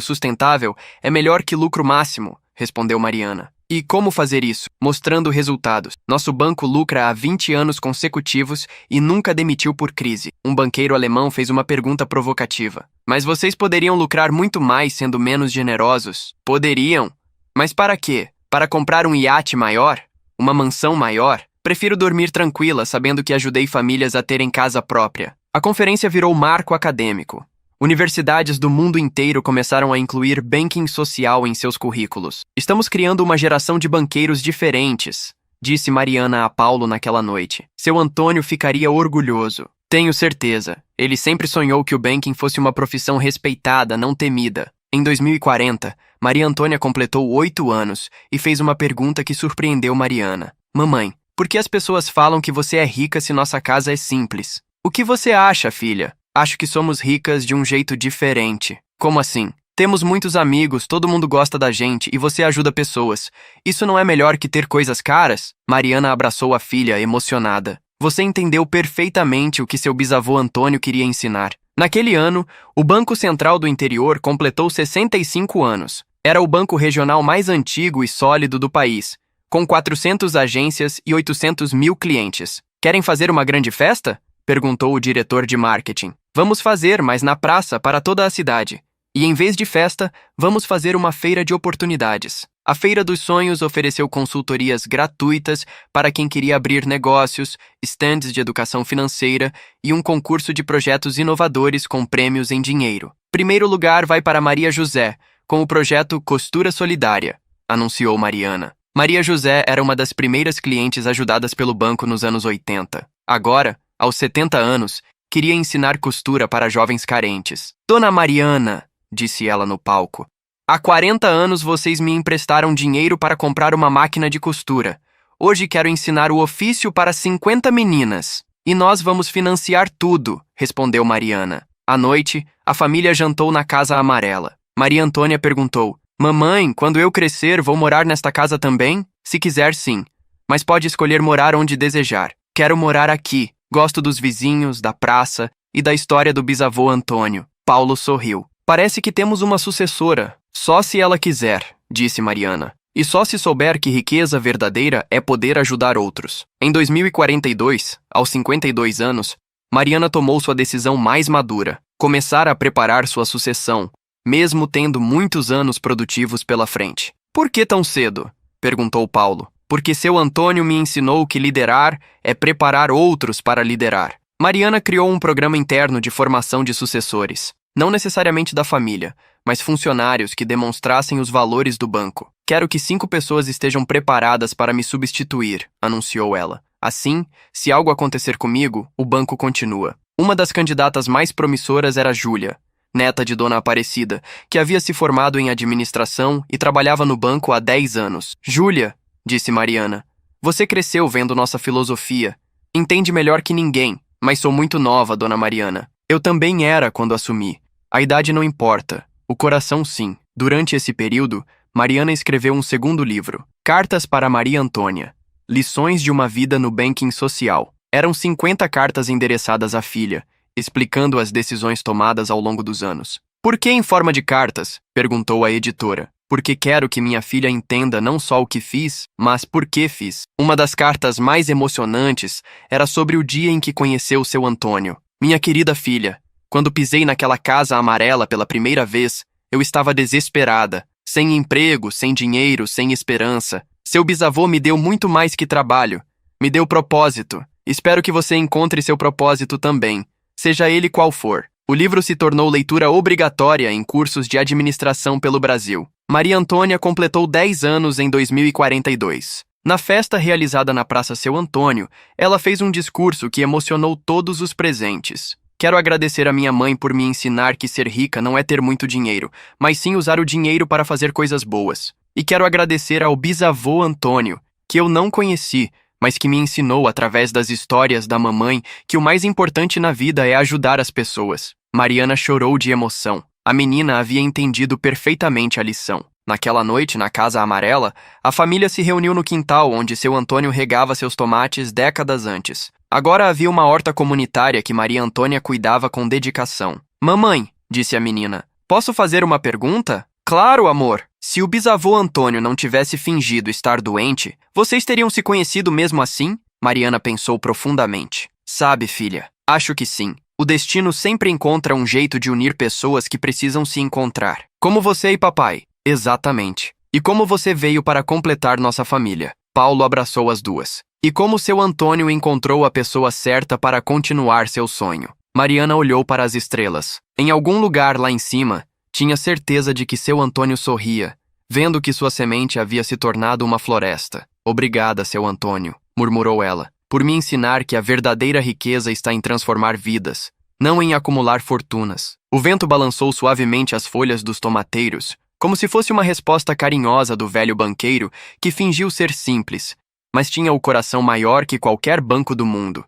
sustentável é melhor que lucro máximo, respondeu Mariana. E como fazer isso? Mostrando resultados. Nosso banco lucra há 20 anos consecutivos e nunca demitiu por crise. Um banqueiro alemão fez uma pergunta provocativa. Mas vocês poderiam lucrar muito mais sendo menos generosos? Poderiam. Mas para quê? Para comprar um iate maior? Uma mansão maior? Prefiro dormir tranquila, sabendo que ajudei famílias a terem casa própria. A conferência virou marco acadêmico. Universidades do mundo inteiro começaram a incluir banking social em seus currículos. Estamos criando uma geração de banqueiros diferentes, disse Mariana a Paulo naquela noite. Seu Antônio ficaria orgulhoso. Tenho certeza. Ele sempre sonhou que o banking fosse uma profissão respeitada, não temida. Em 2040, Maria Antônia completou 8 anos e fez uma pergunta que surpreendeu Mariana. Mamãe, por que as pessoas falam que você é rica se nossa casa é simples? O que você acha, filha? Acho que somos ricas de um jeito diferente. Como assim? Temos muitos amigos, todo mundo gosta da gente e você ajuda pessoas. Isso não é melhor que ter coisas caras? Mariana abraçou a filha, emocionada. Você entendeu perfeitamente o que seu bisavô Antônio queria ensinar. Naquele ano, o Banco Central do Interior completou 65 anos. Era o banco regional mais antigo e sólido do país, com 400 agências e 800 mil clientes. Querem fazer uma grande festa? Perguntou o diretor de marketing. Vamos fazer, mas na praça, para toda a cidade. E em vez de festa, vamos fazer uma feira de oportunidades. A Feira dos Sonhos ofereceu consultorias gratuitas para quem queria abrir negócios, estandes de educação financeira e um concurso de projetos inovadores com prêmios em dinheiro. Primeiro lugar vai para Maria José, com o projeto Costura Solidária, anunciou Mariana. Maria José era uma das primeiras clientes ajudadas pelo banco nos anos 80. Agora, aos 70 anos, queria ensinar costura para jovens carentes. Dona Mariana, disse ela no palco, há 40 anos vocês me emprestaram dinheiro para comprar uma máquina de costura. Hoje quero ensinar o ofício para 50 meninas. E nós vamos financiar tudo, respondeu Mariana. À noite, a família jantou na Casa Amarela. Maria Antônia perguntou, mamãe, quando eu crescer, vou morar nesta casa também? Se quiser, sim. Mas pode escolher morar onde desejar. Quero morar aqui. Gosto dos vizinhos, da praça e da história do bisavô Antônio. Paulo sorriu. Parece que temos uma sucessora. Só se ela quiser, disse Mariana. E só se souber que riqueza verdadeira é poder ajudar outros. Em 2042, aos 52 anos, Mariana tomou sua decisão mais madura. Começar a preparar sua sucessão, mesmo tendo muitos anos produtivos pela frente. Por que tão cedo? Perguntou Paulo. Porque seu Antônio me ensinou que liderar é preparar outros para liderar. Mariana criou um programa interno de formação de sucessores, não necessariamente da família, mas funcionários que demonstrassem os valores do banco. Quero que 5 pessoas estejam preparadas para me substituir, anunciou ela. Assim, se algo acontecer comigo, o banco continua. Uma das candidatas mais promissoras era Júlia, neta de Dona Aparecida, que havia se formado em administração e trabalhava no banco há 10 anos. Júlia, disse Mariana, você cresceu vendo nossa filosofia. Entende melhor que ninguém, mas sou muito nova, Dona Mariana. Eu também era quando assumi. A idade não importa, o coração sim. Durante esse período, Mariana escreveu um segundo livro, Cartas para Maria Antônia. Lições de uma vida no banking social. Eram 50 cartas endereçadas à filha, explicando as decisões tomadas ao longo dos anos. Por que em forma de cartas? Perguntou a editora. Porque quero que minha filha entenda não só o que fiz, mas por que fiz. Uma das cartas mais emocionantes era sobre o dia em que conheceu seu Antônio. Minha querida filha, quando pisei naquela casa amarela pela primeira vez, eu estava desesperada, sem emprego, sem dinheiro, sem esperança. Seu bisavô me deu muito mais que trabalho. Me deu propósito. Espero que você encontre seu propósito também, seja ele qual for. O livro se tornou leitura obrigatória em cursos de administração pelo Brasil. Maria Antônia completou 10 anos em 2042. Na festa realizada na Praça Seu Antônio, ela fez um discurso que emocionou todos os presentes. Quero agradecer a minha mãe por me ensinar que ser rica não é ter muito dinheiro, mas sim usar o dinheiro para fazer coisas boas. E quero agradecer ao bisavô Antônio, que eu não conheci, mas que me ensinou através das histórias da mamãe que o mais importante na vida é ajudar as pessoas. Mariana chorou de emoção. A menina havia entendido perfeitamente a lição. Naquela noite, na Casa Amarela, a família se reuniu no quintal onde seu Antônio regava seus tomates décadas antes. Agora havia uma horta comunitária que Maria Antônia cuidava com dedicação. Mamãe, disse a menina, posso fazer uma pergunta? Claro, amor. Se o bisavô Antônio não tivesse fingido estar doente, vocês teriam se conhecido mesmo assim? Mariana pensou profundamente. Sabe, filha, acho que sim. O destino sempre encontra um jeito de unir pessoas que precisam se encontrar. Como você e papai. Exatamente. E como você veio para completar nossa família. Paulo abraçou as duas. E como seu Antônio encontrou a pessoa certa para continuar seu sonho. Mariana olhou para as estrelas. Em algum lugar lá em cima, tinha certeza de que seu Antônio sorria, vendo que sua semente havia se tornado uma floresta. Obrigada, seu Antônio, murmurou ela, por me ensinar que a verdadeira riqueza está em transformar vidas, não em acumular fortunas. O vento balançou suavemente as folhas dos tomateiros, como se fosse uma resposta carinhosa do velho banqueiro que fingiu ser simples, mas tinha o coração maior que qualquer banco do mundo.